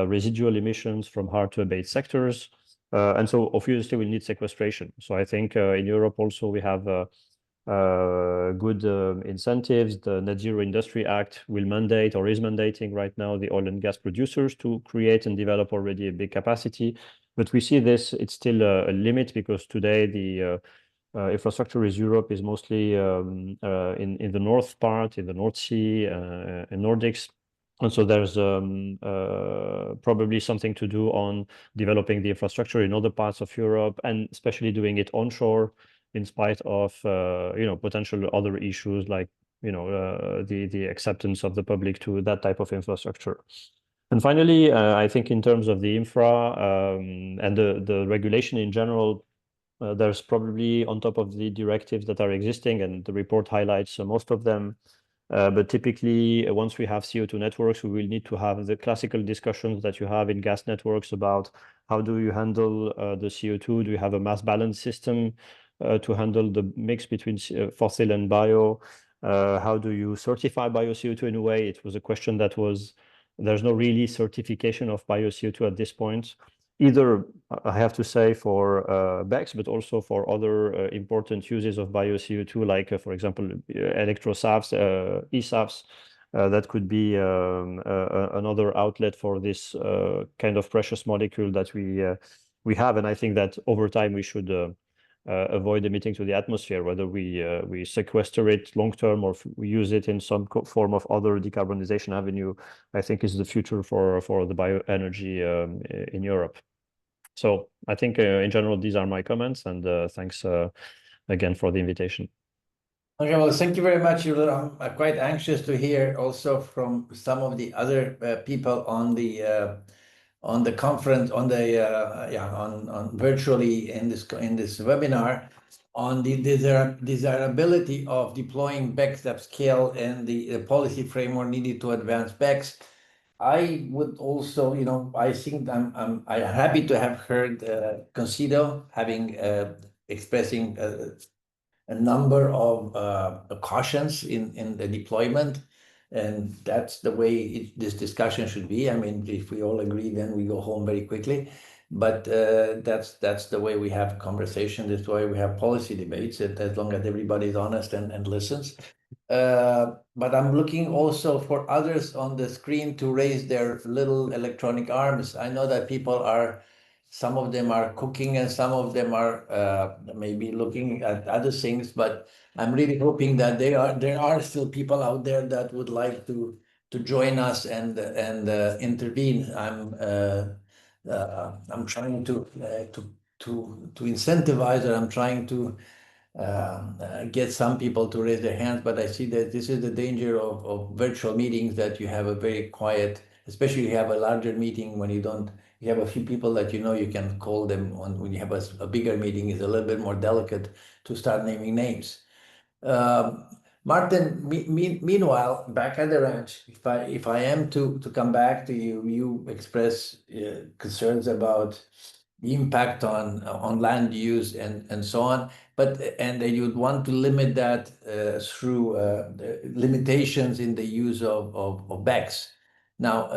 residual emissions from hard to abate sectors. And so obviously, we'll need sequestration. So I think in Europe also we have good incentives. The Net Zero Industry Act will mandate, or is mandating right now, the oil and gas producers to create and develop already a big capacity. But we see this, it's still a limit, because today the infrastructure in Europe is mostly in the north part, in the North Sea, in Nordics. And so there's probably something to do on developing the infrastructure in other parts of Europe, and especially doing it onshore, in spite of potential other issues like the acceptance of the public to that type of infrastructure. And finally, I think in terms of the infra and the regulation in general, there's probably, on top of the directives that are existing, and the report highlights most of them, but typically, once we have CO2 networks, we will need to have the classical discussions that you have in gas networks about how do you handle the CO2? Do you have a mass balance system to handle the mix between fossil and bio? How do you certify bio CO2 in a way? It was a question that was there's no really certification of bio-CO2 at this point, either, I have to say, for BECCS, but also for other important uses of bio-CO2, like, for example, electrosafs, eSAFs. That could be another outlet for this kind of precious molecule that we have. And I think that over time we should avoid emitting to the atmosphere, whether we sequester it long term or we use it in some form of other decarbonization avenue, I think is the future for the bioenergy in Europe. So I think in general, these are my comments, and thanks again for the invitation. Okay, well, thank you very much. I'm quite anxious to hear also from some of the other people on the conference, on virtually in this webinar, on the desirability of deploying BECCS at scale and the policy framework needed to advance BECCS. I would also, I think I'm happy to have heard Concedo having expressing a number of cautions in the deployment, and that's the way this discussion should be. I mean, if we all agree, then we go home very quickly. But that's the way we have conversation. That's why we have policy debates, as long as everybody's honest and listens. But I'm looking also for others on the screen to raise their little electronic arms. I know that some of them are cooking and some of them are maybe looking at other things, but I'm really hoping that there are still people out there that would like to join us and intervene. I'm trying to incentivize, or I'm trying to get some people to raise their hands, but I see that this is the danger of virtual meetings, that you have a very quiet, especially you have a larger meeting when you have a few people that you can call them on. When you have a bigger meeting, it's a little bit more delicate to start naming names. Martin, meanwhile, back at the ranch, if I am to come back to you, you express concerns about the impact on land use and so on, and you'd want to limit that through limitations in the use of BECCS. Now,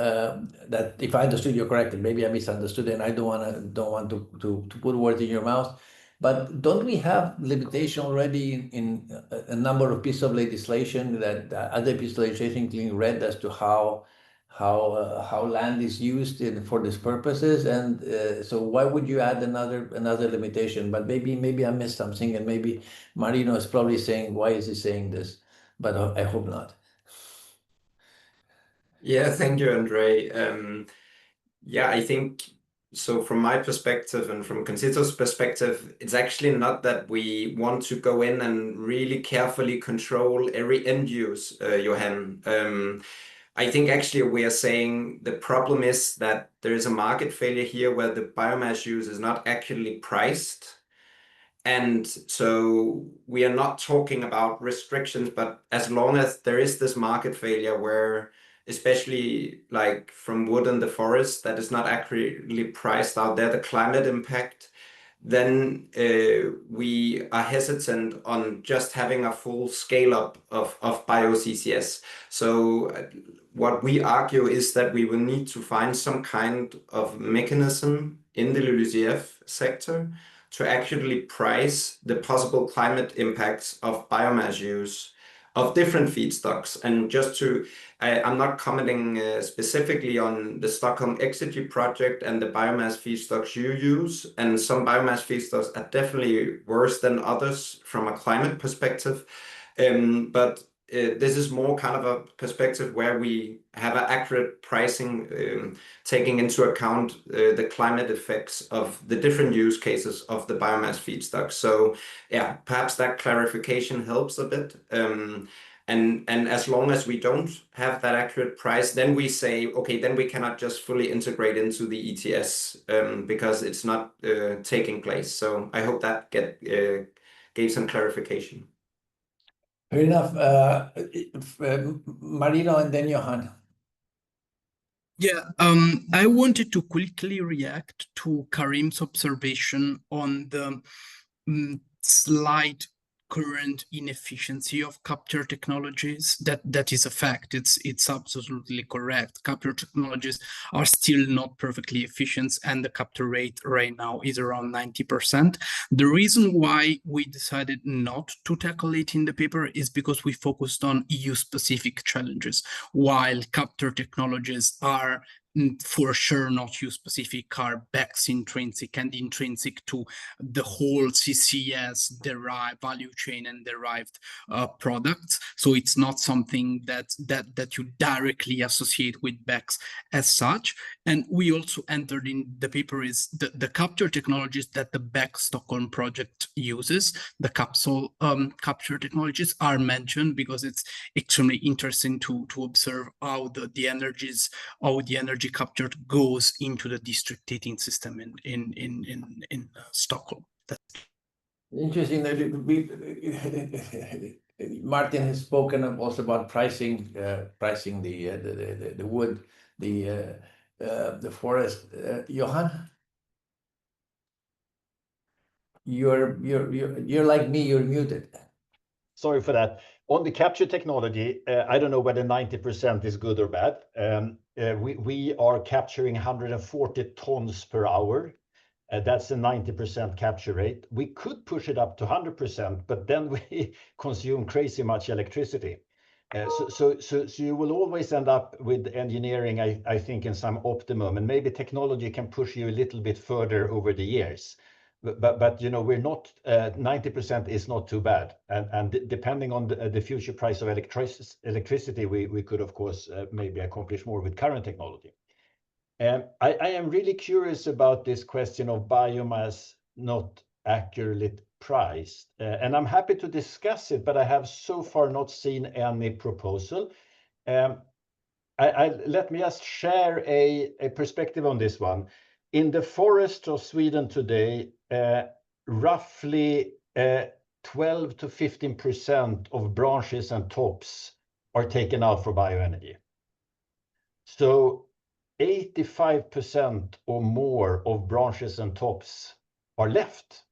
that if I understood you correctly, maybe I misunderstood, and I don't want to put words in your mouth. But don't we have limitation already in a number of pieces of legislation, that other pieces of legislation, including RED, as to how land is used for these purposes? And so why would you add another limitation? But maybe I missed something, and maybe Marino is probably saying, why is he saying this? But I hope not. Yeah, thank you, Andre. Yeah, I think so. From my perspective and from Concedo's perspective, it's actually not that we want to go in and really carefully control every end use, Johan. I think actually we are saying the problem is that there is a market failure here where the biomass use is not accurately priced. And so we are not talking about restrictions, but as long as there is this market failure where, especially like from wood and the forest, that is not accurately priced out there, the climate impact, then we are hesitant on just having a full scale up of bio-CCS. So what we argue is that we will need to find some kind of mechanism in the LULUCF sector to actually price the possible climate impacts of biomass use of different feedstocks. And just to, I'm not commenting specifically on the Stockholm Exergy project and the biomass feedstocks you use. And some biomass feedstocks are definitely worse than others from a climate perspective. But this is more kind of a perspective where we have an accurate pricing, taking into account the climate effects of the different use cases of the biomass feedstock. So yeah, perhaps that clarification helps a bit. And as long as we don't have that accurate price, then we say, okay, then we cannot just fully integrate into the ETS because it's not taking place. So I hope that gave some clarification. Fair enough. Marino and then Johan. Yeah, I wanted to quickly react to Karim's observation on the slight current inefficiency of capture technologies. That is a fact. It's absolutely correct. Capture technologies are still not perfectly efficient, and the capture rate right now is around 90%. The reason why we decided not to tackle it in the paper is because we focused on EU-specific challenges, while capture technologies are for sure not EU-specific, are BECCS intrinsic and intrinsic to the whole CCS derived value chain and derived products. So it's not something that you directly associate with BECCS as such. And we also entered in the paper is the capture technologies that the BECCS Stockholm project uses. The capsule capture technologies are mentioned because it's extremely interesting to observe how the energy captured goes into the district heating system in Stockholm. Interesting that Martin has spoken also about pricing the wood, the forest. Johan, you're like me. You're muted. Sorry for that. On the capture technology, I don't know whether 90% is good or bad. We are capturing 140 tons per hour. That's a 90% capture rate. We could push it up to 100%, but then we consume crazy much electricity. So you will always end up with engineering, I think, in some optimum, and maybe technology can push you a little bit further over the years. But you know, we're not 90% is not too bad, and depending on the future price of electricity, we could of course maybe accomplish more with current technology. I am really curious about this question of biomass not accurately priced, and I'm happy to discuss it, but I have so far not seen any proposal. Let me just share a perspective on this one. In the forests of Sweden today, roughly 12 to 15% of branches and tops are taken out for bioenergy. So 85% or more of branches and tops are left.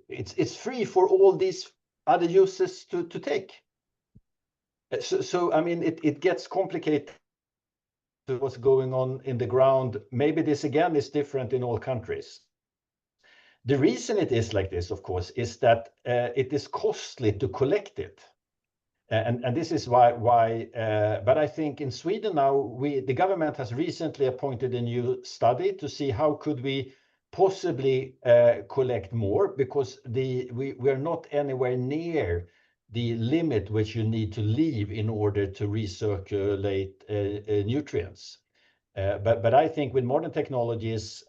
It's free for all these other uses to take. So I mean, it gets complicated to what's going on in the ground. Maybe this again is different in all countries. The reason it is like this, of course, is that it is costly to collect it. And this is why but I think in Sweden now, the government has recently appointed a new study to see how could we possibly collect more, because we are not anywhere near the limit which you need to leave in order to recirculate nutrients. But I think with modern technologies,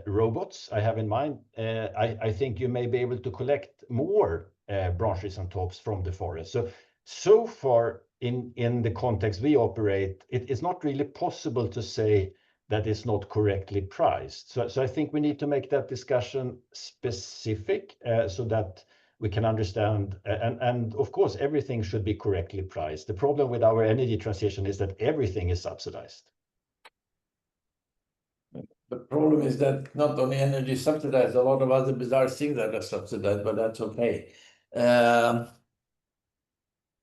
robots I have in mind, I think you may be able to collect more branches and tops from the forest. So far in the context we operate, it is not really possible to say that it's not correctly priced. So I think we need to make that discussion specific so that we can understand, and of course everything should be correctly priced. The problem with our energy transition is that everything is subsidized. The problem is that not only energy is subsidized, a lot of other bizarre things that are subsidized, but that's okay.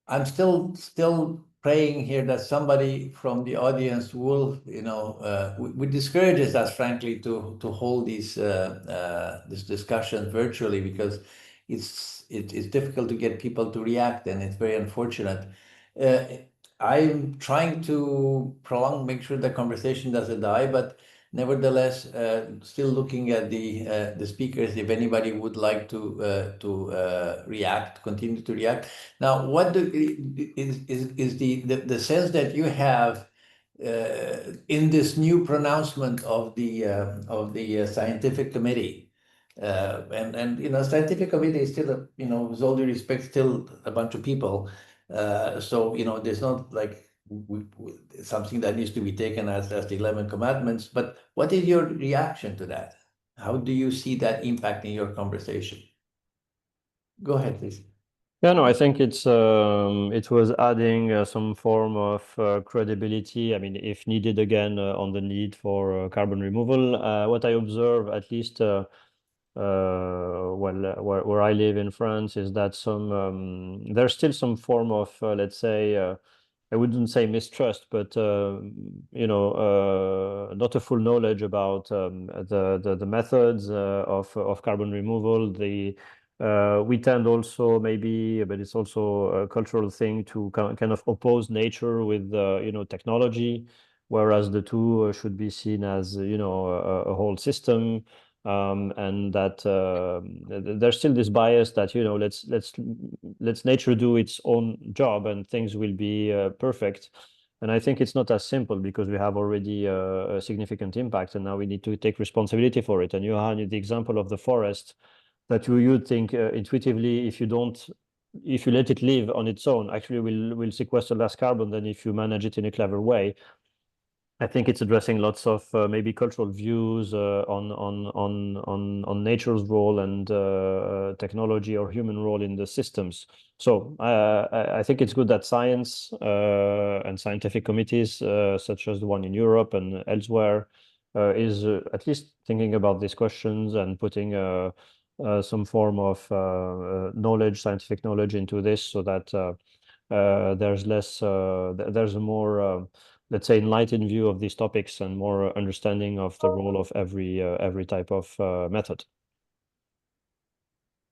I'm still praying here that somebody from the audience will, we discourages us, frankly, to hold these this discussion virtually, because it's difficult to get people to react, and it's very unfortunate. I'm trying to make sure the conversation doesn't die, but nevertheless, still looking at the speakers, if anybody would like to react, continue to react. Now, what is the sense that you have in this new pronouncement of the scientific committee? And scientific committee is still, with all due respect, still a bunch of people. So there's not like something that needs to be taken as the 11 commandments. But what is your reaction to that? How do you see that impacting your conversation? Go ahead, please. Yeah, no, I think it was adding some form of credibility. I mean, if needed again on the need for carbon removal. What I observe, at least where I live in France, is that there's still some form of, let's say, I wouldn't say mistrust, but not a full knowledge about the methods of carbon removal. We tend also, maybe, but it's also a cultural thing, to kind of oppose nature with technology, whereas the two should be seen as a whole system. And that there's still this bias that let's nature do its own job and things will be perfect. And I think it's not as simple, because we have already a significant impact, and now we need to take responsibility for it. And you had the example of the forest, that you think intuitively, if you let it live on its own, actually will sequester less carbon than if you manage it in a clever way. I think it's addressing lots of maybe cultural views on nature's role and technology or human role in the systems. So I think it's good that science and scientific committees, such as the one in Europe and elsewhere, is at least thinking about these questions and putting some form of scientific knowledge into this, so that there's a more let's say, enlightened view of these topics and more understanding of the role of every type of method.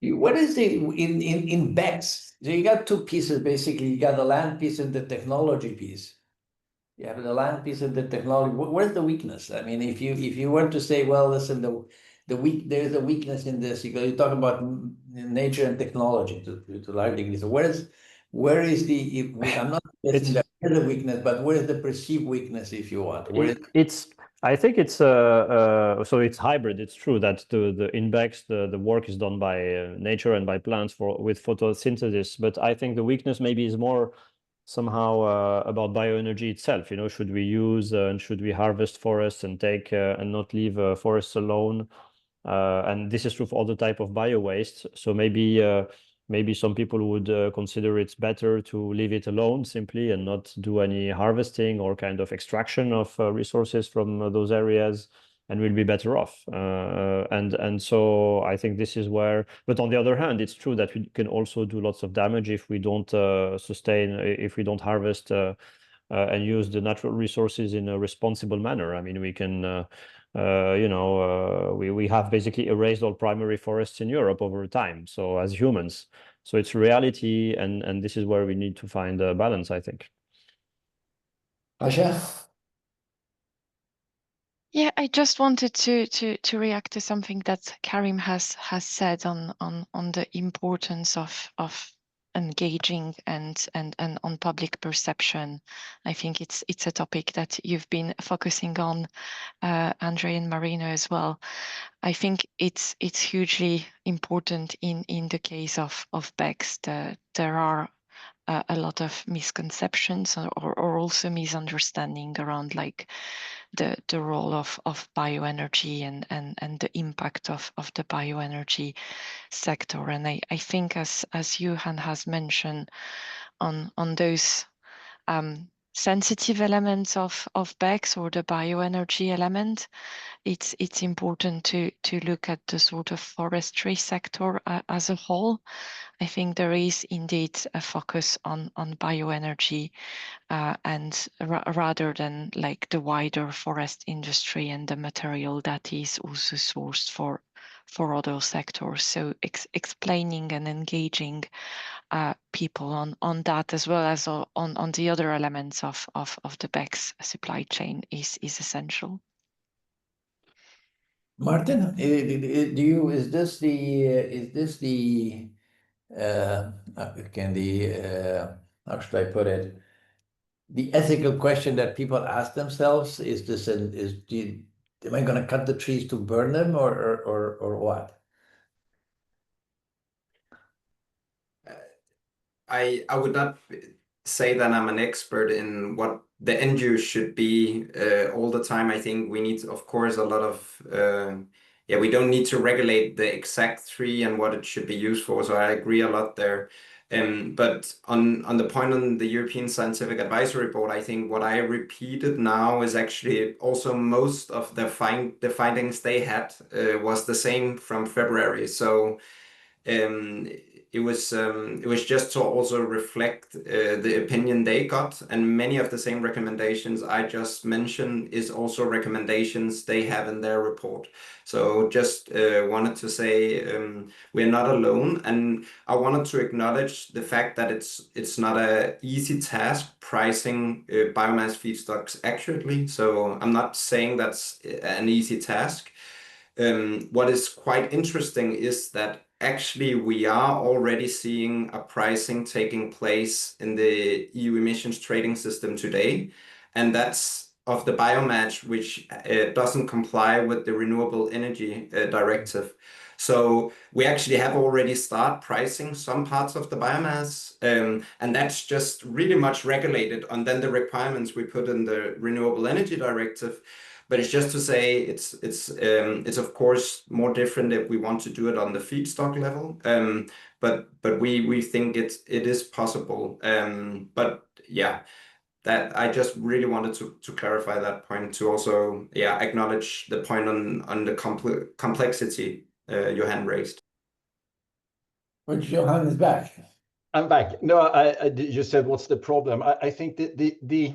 What is in BECCS? So you got two pieces, basically. You got the land piece and the technology piece. You have the land piece and the technology. Where's the weakness? I mean, if you were to say, well, listen, there's a weakness in this. You talk about nature and technology to a large degree. So where is the? I'm not suggesting that there's a weakness, but where is the perceived weakness, if you want? I think it's so it's hybrid. It's true that in BECCS the work is done by nature and by plants with photosynthesis, but I think the weakness maybe is more somehow about bioenergy itself. Should we use and should we harvest forests and take and not leave forests alone? And this is true for all the type of bio waste. So maybe some people would consider it's better to leave it alone simply and not do any harvesting or kind of extraction of resources from those areas, and we'll be better off. And so I think this is where, but on the other hand, it's true that we can also do lots of damage if we don't if we don't harvest and use the natural resources in a responsible manner. I mean, we can we have basically erased all primary forests in Europe over time, so as humans. So it's reality, and this is where we need to find a balance, I think. Asha? Yeah, I just wanted to react to something that Karim has said on the importance of engaging and on public perception. I think it's a topic that you've been focusing on, Andre and Marino as well. I think it's hugely important in the case of BECCS. There are a lot of misconceptions or also misunderstanding around like the role of bioenergy and the impact of the bioenergy sector. And I think as Johan has mentioned on those sensitive elements of BECCS or the bioenergy element, it's important to look at the sort of forestry sector as a whole. I think there is indeed a focus on bioenergy and rather than like the wider forest industry and the material that is also sourced for other sectors. So explaining and engaging people on that, as well as on the other elements of the BECCS supply chain is essential. Martin, is this the how should I put it? The ethical question that people ask themselves is this: am I going to cut the trees to burn them, or what? I would not say that I'm an expert in what the end use should be all the time. I think we need, of course, a lot of we don't need to regulate the exact tree and what it should be used for. So I agree a lot there. But on the point on the European Scientific Advisory Board, I think what I repeated now is actually also most of the findings they had was the same from February. So it was just to also reflect the opinion they got, and many of the same recommendations I just mentioned is also recommendations they have in their report. So just wanted to say we're not alone, and I wanted to acknowledge the fact that it's not an easy task pricing biomass feedstocks accurately. So I'm not saying that's an easy task. What is quite interesting is that actually we are already seeing a pricing taking place in the EU emissions trading system today, and that's of the biomass which doesn't comply with the Renewable Energy Directive. So we actually have already started pricing some parts of the biomass, and that's just really much regulated on then the requirements we put in the Renewable Energy Directive. But it's just to say it's of course more different if we want to do it on the feedstock level. But we think it is possible. But yeah, that I just really wanted to clarify that point, to also acknowledge the point on the complexity Johan raised. But Johan is back. I'm back. No, you said what's the problem? I think the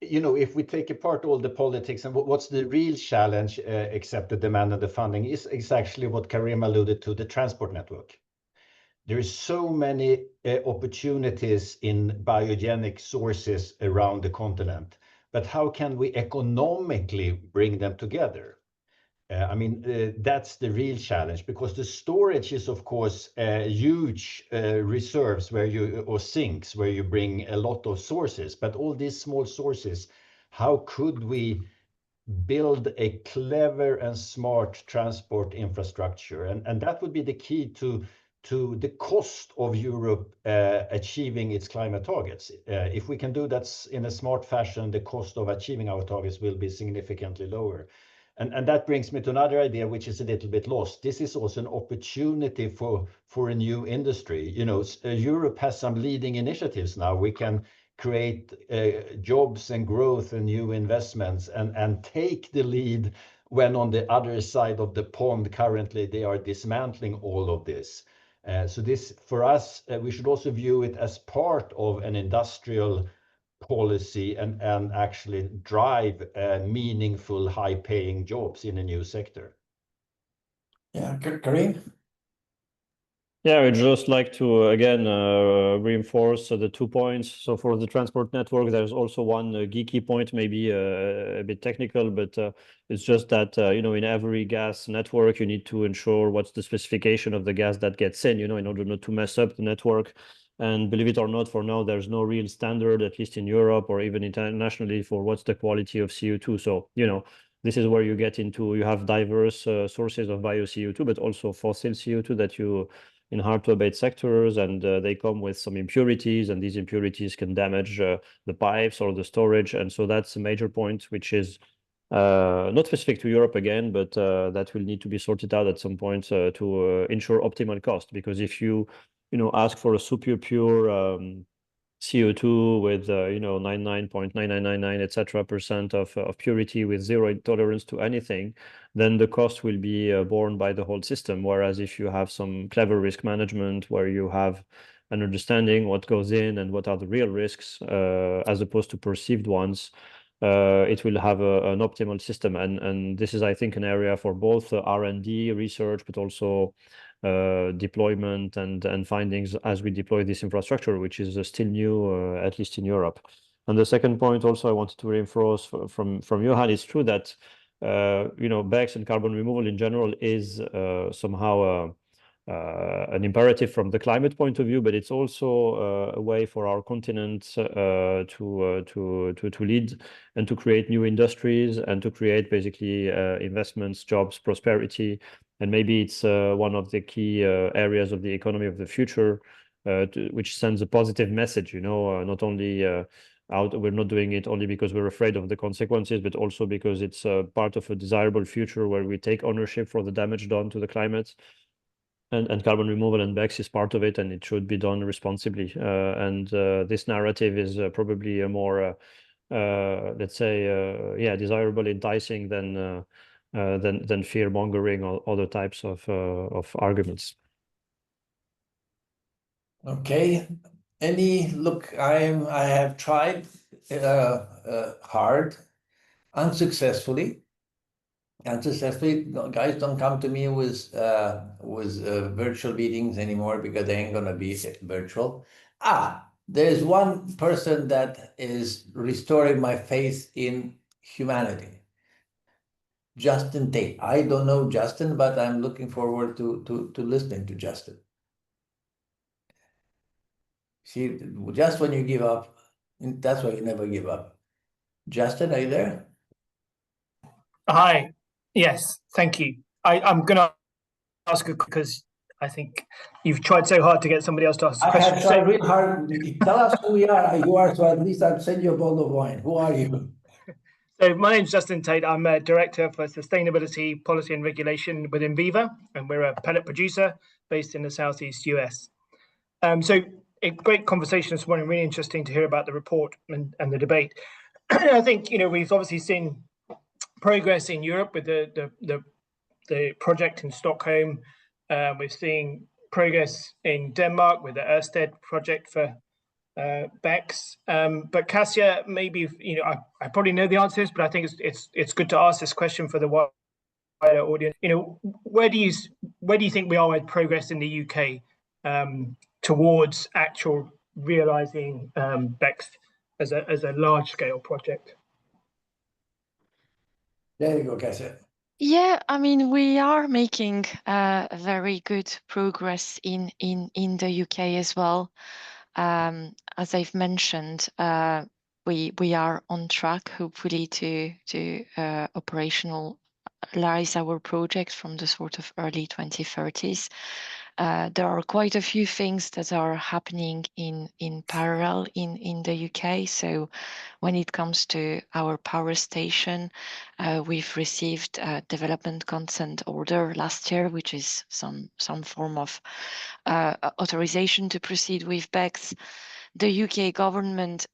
you know, if we take apart all the politics and what's the real challenge, except the demand and the funding, is actually what Karim alluded to, the transport network. There is so many opportunities in biogenic sources around the continent, but how can we economically bring them together? I mean, that's the real challenge, because the storage is, of course, huge reserves or sinks where you bring a lot of sources. But all these small sources, how could we build a clever and smart transport infrastructure? And that would be the key to the cost of Europe achieving its climate targets. If we can do that in a smart fashion, the cost of achieving our targets will be significantly lower. And that brings me to another idea, which is a little bit lost. This is also an opportunity for a new industry. You know, Europe has some leading initiatives now. We can create jobs and growth and new investments and take the lead when on the other side of the pond currently they are dismantling all of this. So this, for us, we should also view it as part of an industrial policy and actually drive meaningful, high-paying jobs in a new sector. Yeah, Karim? Yeah, I'd just like to again reinforce the 2 points. So for the transport network, there's also one geeky point, maybe a bit technical, but it's just that you know, in every gas network, you need to ensure what's the specification of the gas that gets in, you know, in order not to mess up the network. And believe it or not, for now, there's no real standard, at least in Europe or even internationally, for what's the quality of CO2. So, you know, this is where you get into, you have diverse sources of bio CO2, but also fossil CO2 that you in hard to abate sectors, and they come with some impurities, and these impurities can damage the pipes or the storage. And so that's a major point, which is not specific to Europe again, but that will need to be sorted out at some point to ensure optimal cost. Because if you know, ask for a super pure CO2 with you know, 99.9999 etc. % of purity with zero tolerance to anything, then the cost will be borne by the whole system. Whereas if you have some clever risk management where you have an understanding what goes in and what are the real risks as opposed to perceived ones, it will have an optimal system. And this is, I think, an area for both R&D research, but also deployment and findings as we deploy this infrastructure, which is still new, at least in Europe. And the second point also I wanted to reinforce from Johan, it's true that you know, BECCS and carbon removal in general is somehow an imperative from the climate point of view, but it's also a way for our continent to lead and to create new industries and to create basically investments, jobs, prosperity. And maybe it's one of the key areas of the economy of the future, which sends a positive message, you know, not only we're not doing it only because we're afraid of the consequences, but also because it's part of a desirable future where we take ownership for the damage done to the climate. and carbon removal and BECCS is part of it, and it should be done responsibly. And this narrative is probably a more, let's say, desirable, enticing than fear mongering or other types of arguments. Okay. I have tried hard, unsuccessfully. Guys, don't come to me with virtual meetings anymore, because they ain't gonna be virtual. There's one person that is restoring my faith in humanity. Justin Tate. I don't know Justin, but I'm looking forward to listening to Justin. See, just when you give up, that's why you never give up. Justin, are you there? Hi. Yes, thank you. I'm going to ask because I think you've tried so hard to get somebody else to ask a question. I have tried real hard. Tell us who you are, so at least I'll send you a bottle of wine. Who are you? So my name's Justin Tate. I'm a Director for Sustainability, Policy and Regulation within Viva, and we're a pellet producer based in the Southeast US. So a great conversation this morning, really interesting to hear about the report and the debate. I think, we've obviously seen progress in Europe with the project in Stockholm. We're seeing progress in Denmark with the Ørsted project for BECCS. But Kasia, maybe I probably know the answers, but I think it's good to ask this question for the wider audience. Where do you think we are with progress in the UK towards actual realizing BECCS as a large scale project? There you go, Kasia. Yeah, I mean, we are making very good progress in the UK as well. As I've mentioned, we are on track, hopefully, to operationalize our project from the sort of early 2030s. There are quite a few things that are happening in parallel in the UK. So when it comes to our power station, we've received a development consent order last year, which is some form of authorization to proceed with BECCS. The UK government,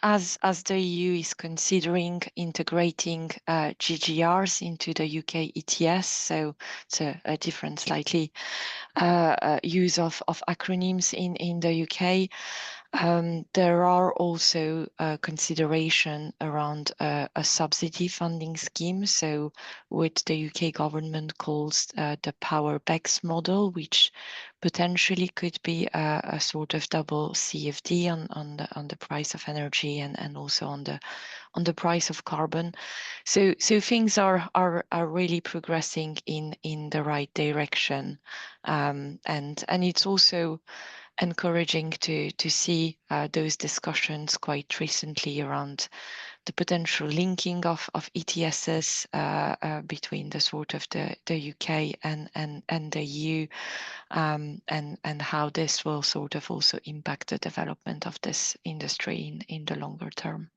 as the EU, is considering integrating GGRs into the UK ETS. So it's a different, slightly use of acronyms in the UK. There are also consideration around a subsidy funding scheme, so what the UK government calls the Power BECCS model, which potentially could be a sort of double CFD on the price of energy and also on the price of carbon. So things are really progressing in the right direction, and it's also encouraging to see those discussions quite recently around the potential linking of ETSs between the sort of the UK and the EU, and how this will sort of also impact the development of this industry in the longer term.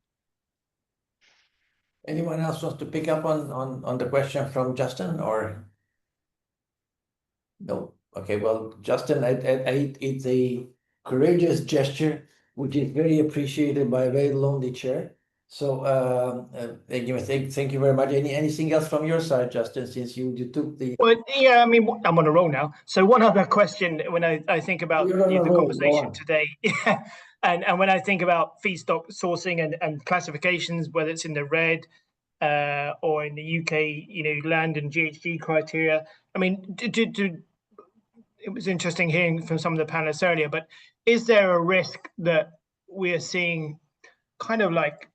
Anyone else wants to pick up on the question from Justin, or no? Okay, well, Justin, it's a courageous gesture, which is very appreciated by a very lonely chair. So thank you very much. Anything else from your side, Justin, since you took the... Well, yeah, I mean, I'm on a roll now. So one other question when I think about the conversation today, and when I think about feedstock sourcing and classifications, whether it's in the red or in the UK, land and GHG criteria. I mean, it was interesting hearing from some of the panelists earlier, but is there a risk that we're seeing kind of like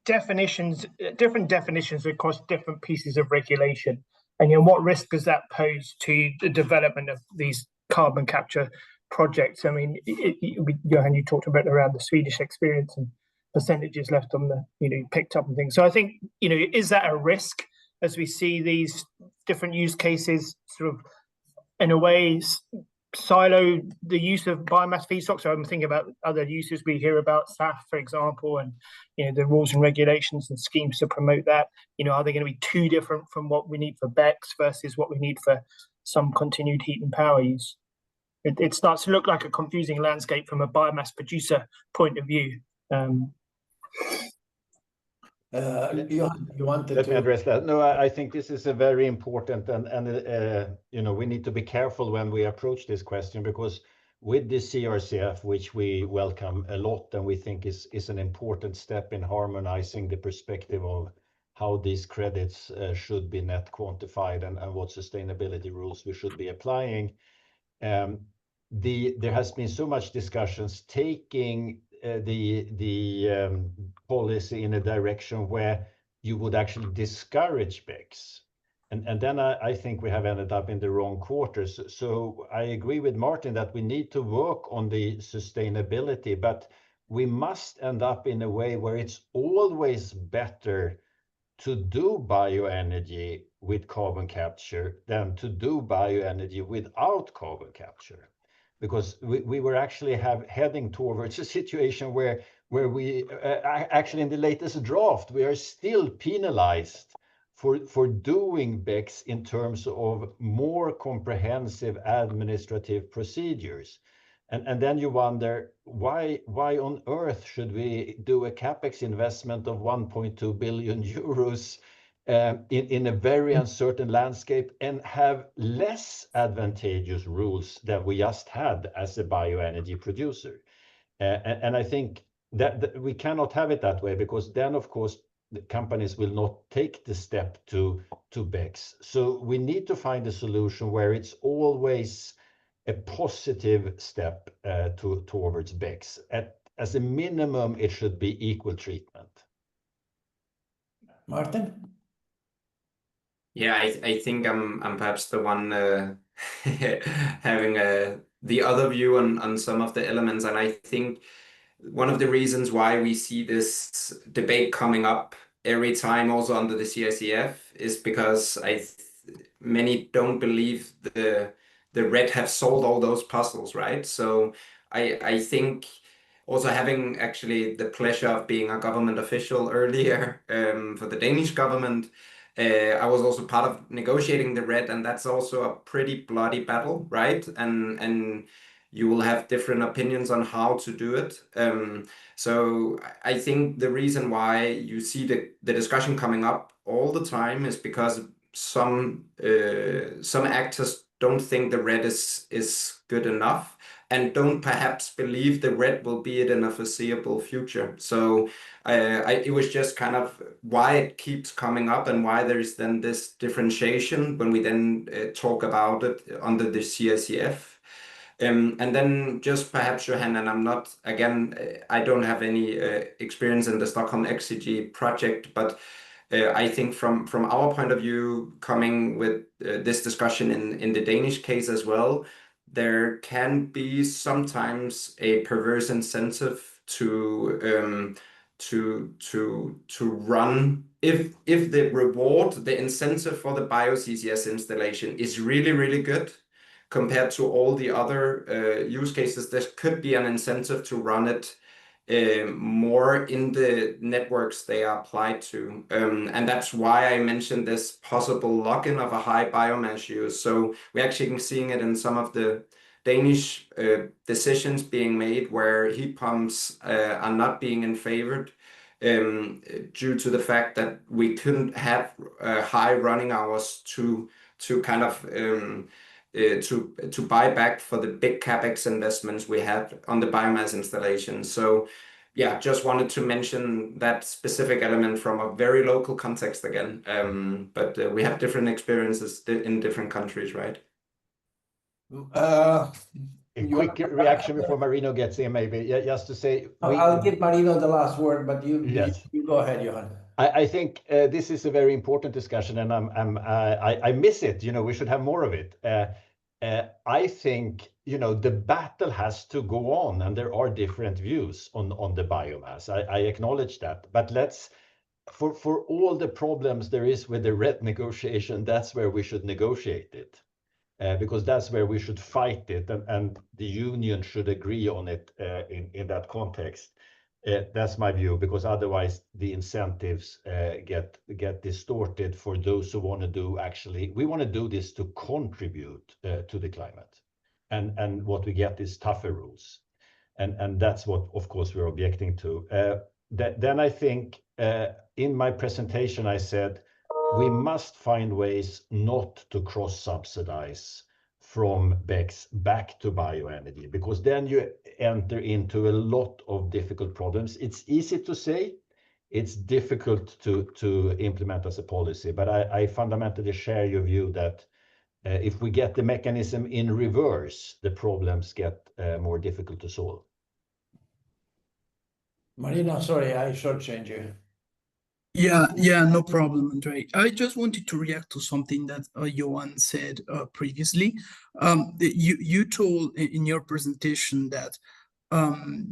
different definitions across different pieces of regulation? And what risk does that pose to the development of these carbon capture projects? I mean, Johan, you talked about around the Swedish experience and percentages left on the, picked up and things. So I think, is that a risk as we see these different use cases sort of, in a way, silo the use of biomass feedstock? So I'm thinking about other uses we hear about, SAF, for example, and the rules and regulations and schemes to promote that. Are they going to be too different from what we need for BECCS versus what we need for some continued heat and power use. It starts to look like a confusing landscape from a biomass producer point of view. You wanted Let me to address that. No, I think this is a very important, and you know, we need to be careful when we approach this question, because with the CRCF, which we welcome a lot and we think is an important step in harmonizing the perspective of how these credits should be net quantified and what sustainability rules we should be applying. There has been so much discussions taking the policy in a direction where you would actually discourage BECCS. And then I think we have ended up in the wrong quarters. So I agree with Martin that we need to work on the sustainability, but we must end up in a way where it's always better to do bioenergy with carbon capture than to do bioenergy without carbon capture. Because we were actually heading towards a situation where we actually in the latest draft, we are still penalized for doing BECCS in terms of more comprehensive administrative procedures. And then you wonder, why on earth should we do a capex investment of 1.2 billion euros in a very uncertain landscape and have less advantageous rules than we just had as a bioenergy producer? And I think that we cannot have it that way, because then, of course, the companies will not take the step to BECCS. So we need to find a solution where it's always a positive step towards BECCS. As a minimum, it should be equal treatment. Martin? Yeah, I think I'm perhaps the one having the other view on some of the elements, and I think one of the reasons why we see this debate coming up every time also under the CICF is because many don't believe the RED have solved all those puzzles, right? So I think also having actually the pleasure of being a government official earlier for the Danish government, I was also part of negotiating the RED, and that's also a pretty bloody battle, right? And you will have different opinions on how to do it. So I think the reason why you see the discussion coming up all the time is because some actors don't think the RED is good enough and don't perhaps believe the RED will be it in a foreseeable future. So it was just kind of why it keeps coming up and why there is then this differentiation when we then talk about it under the CICF. And then just perhaps, Johan, and I'm not, again, I don't have any experience in the Stockholm XCG project, but I think from our point of view, coming with this discussion in the Danish case as well, there can be sometimes a perverse incentive to run if the reward, the incentive for the bio-CCS installation is really, really good compared to all the other use cases, there could be an incentive to run it more in the networks they are applied to. And that's why I mentioned this possible lock-in of a high biomass use. So we're actually seeing it in some of the Danish decisions being made where heat pumps are not being in favored due to the fact that we couldn't have high running hours to kind of to buy back for the big capex investments we had on the biomass installation. So yeah, just wanted to mention that specific element from a very local context again. But we have different experiences in different countries, right? A quick reaction before Marino gets in, maybe. Yeah, just to say, I'll give Marino the last word, but you go ahead, Johan. I think this is a very important discussion, and I miss it. You know, we should have more of it. I think, you know, the battle has to go on, and there are different views on the biomass. I acknowledge that, but let's for all the problems there is with the RED negotiation, that's where we should negotiate it. Because that's where we should fight it, and the union should agree on it in that context. That's my view, because otherwise the incentives get distorted for those who want to do actually. We want to do this to contribute to the climate, and what we get is tougher rules, and that's what, of course, we're objecting to. Then I think in my presentation I said we must find ways not to cross-subsidize from BECCS back to bioenergy, because then you enter into a lot of difficult problems. It's easy to say, it's difficult to implement as a policy, but I fundamentally share your view that if we get the mechanism in reverse, the problems get more difficult to solve. Marino, sorry, I shortchanged you. Yeah, no problem, Andre. I just wanted to react to something that Johan said previously. You told in your presentation that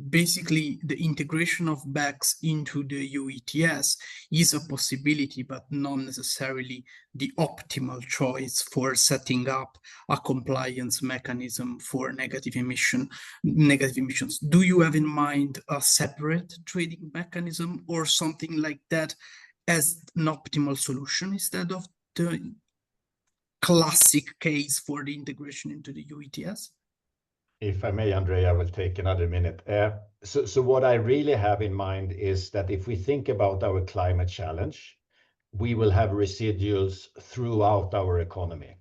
basically the integration of BECCS into the EU ETS is a possibility, but not necessarily the optimal choice for setting up a compliance mechanism for negative emissions. Do you have in mind a separate trading mechanism or something like that as an optimal solution instead of the classic case for the integration into the EU ETS? If I may, Andre, I will take another minute. So what I really have in mind is that if we think about our climate challenge, we will have residuals throughout our economy.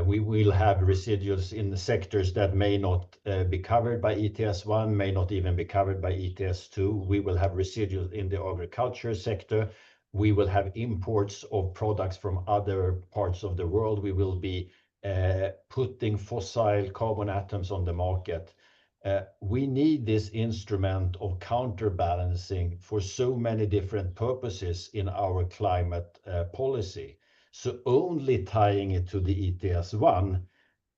We will have residuals in the sectors that may not be covered by ETS1, may not even be covered by ETS2. We will have residuals in the agriculture sector. We will have imports of products from other parts of the world. We will be putting fossil carbon atoms on the market. We need this instrument of counterbalancing for so many different purposes in our climate policy. So only tying it to the ETS1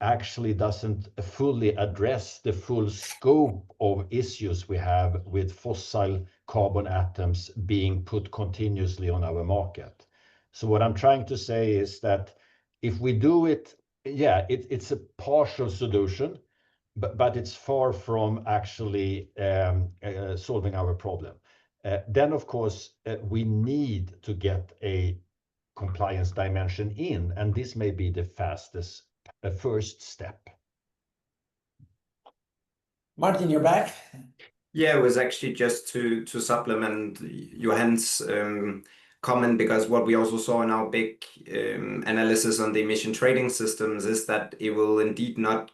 actually doesn't fully address the full scope of issues we have with fossil carbon atoms being put continuously on our market. So what I'm trying to say is that if we do it, yeah, it's a partial solution, but it's far from actually solving our problem. Then, of course, we need to get a compliance dimension in, and this may be the fastest first step. Martin, you're back. Yeah, it was actually just to supplement Johan's comment, because what we also saw in our big analysis on the emission trading systems is that it will indeed not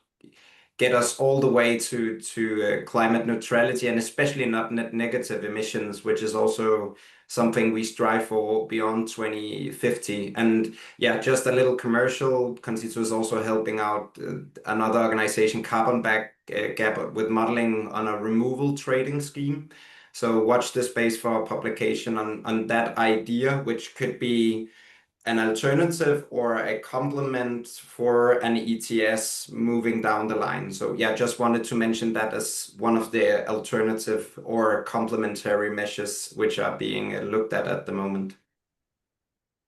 get us all the way to climate neutrality, and especially not net negative emissions, which is also something we strive for beyond 2050. And yeah, just a little commercial, Concito is also helping out another organization, Carbon Gap, with modeling on a removal trading scheme. So watch this space for a publication on that idea, which could be an alternative or a complement for an ETS moving down the line. So yeah, just wanted to mention that as one of the alternative or complementary measures which are being looked at the moment.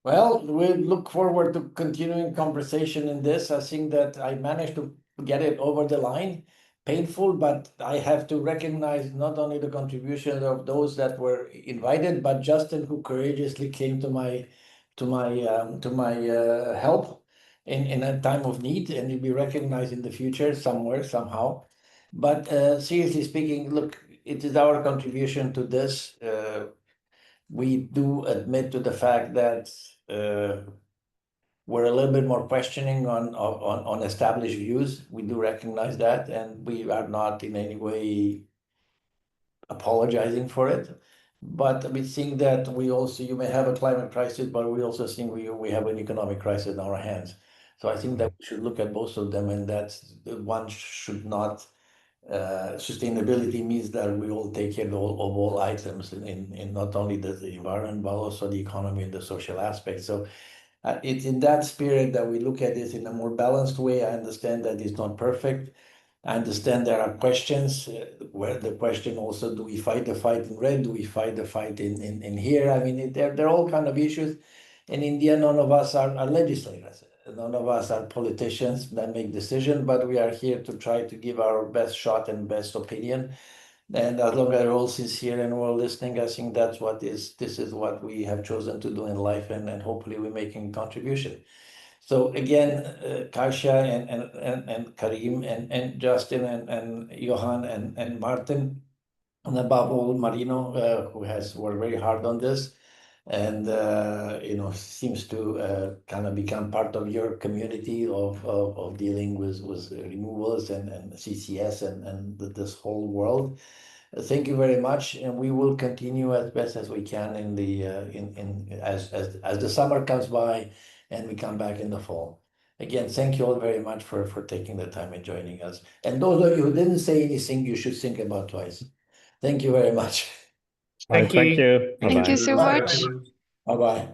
Well, we look forward to continuing conversation in this. I think that I managed to get it over the line. Painful, but I have to recognize not only the contribution of those that were invited, but Justin, who courageously came to my help in a time of need, and he'll be recognized in the future somewhere, somehow. But seriously speaking, look, it is our contribution to this. We do admit to the fact that we're a little bit more questioning on established views. We do recognize that, and we are not in any way apologizing for it. But we think that you may have a climate crisis, but we also think we have an economic crisis in our hands. So I think that we should look at both of them, and that one should not. Sustainability means that we all take care of all items in not only the environment, but also the economy and the social aspects. So it's in that spirit that we look at this in a more balanced way. I understand that it's not perfect. I understand there are questions where the question also, do we fight the fight in red? Do we fight the fight in here? I mean, they're all kind of issues. And in the end, none of us are legislators. None of us are politicians that make decisions, but we are here to try to give our best shot and best opinion. And as long as they're all sincere and we're all listening, I think this is what we have chosen to do in life, and hopefully we're making a contribution. So again, Kasia and Karim and Justin and Johan and Martin, and above all Marino, who has worked very hard on this, and seems to kind of become part of your community of dealing with removals and CCS and this whole world. Thank you very much, and we will continue as best as we can in the as the summer comes by and we come back in the fall. Again, thank you all very much for taking the time and joining us. And those of you who didn't say anything, you should think about twice. Thank you very much. Thank you. Thank you. Thank you Bye-bye. so much. Bye bye.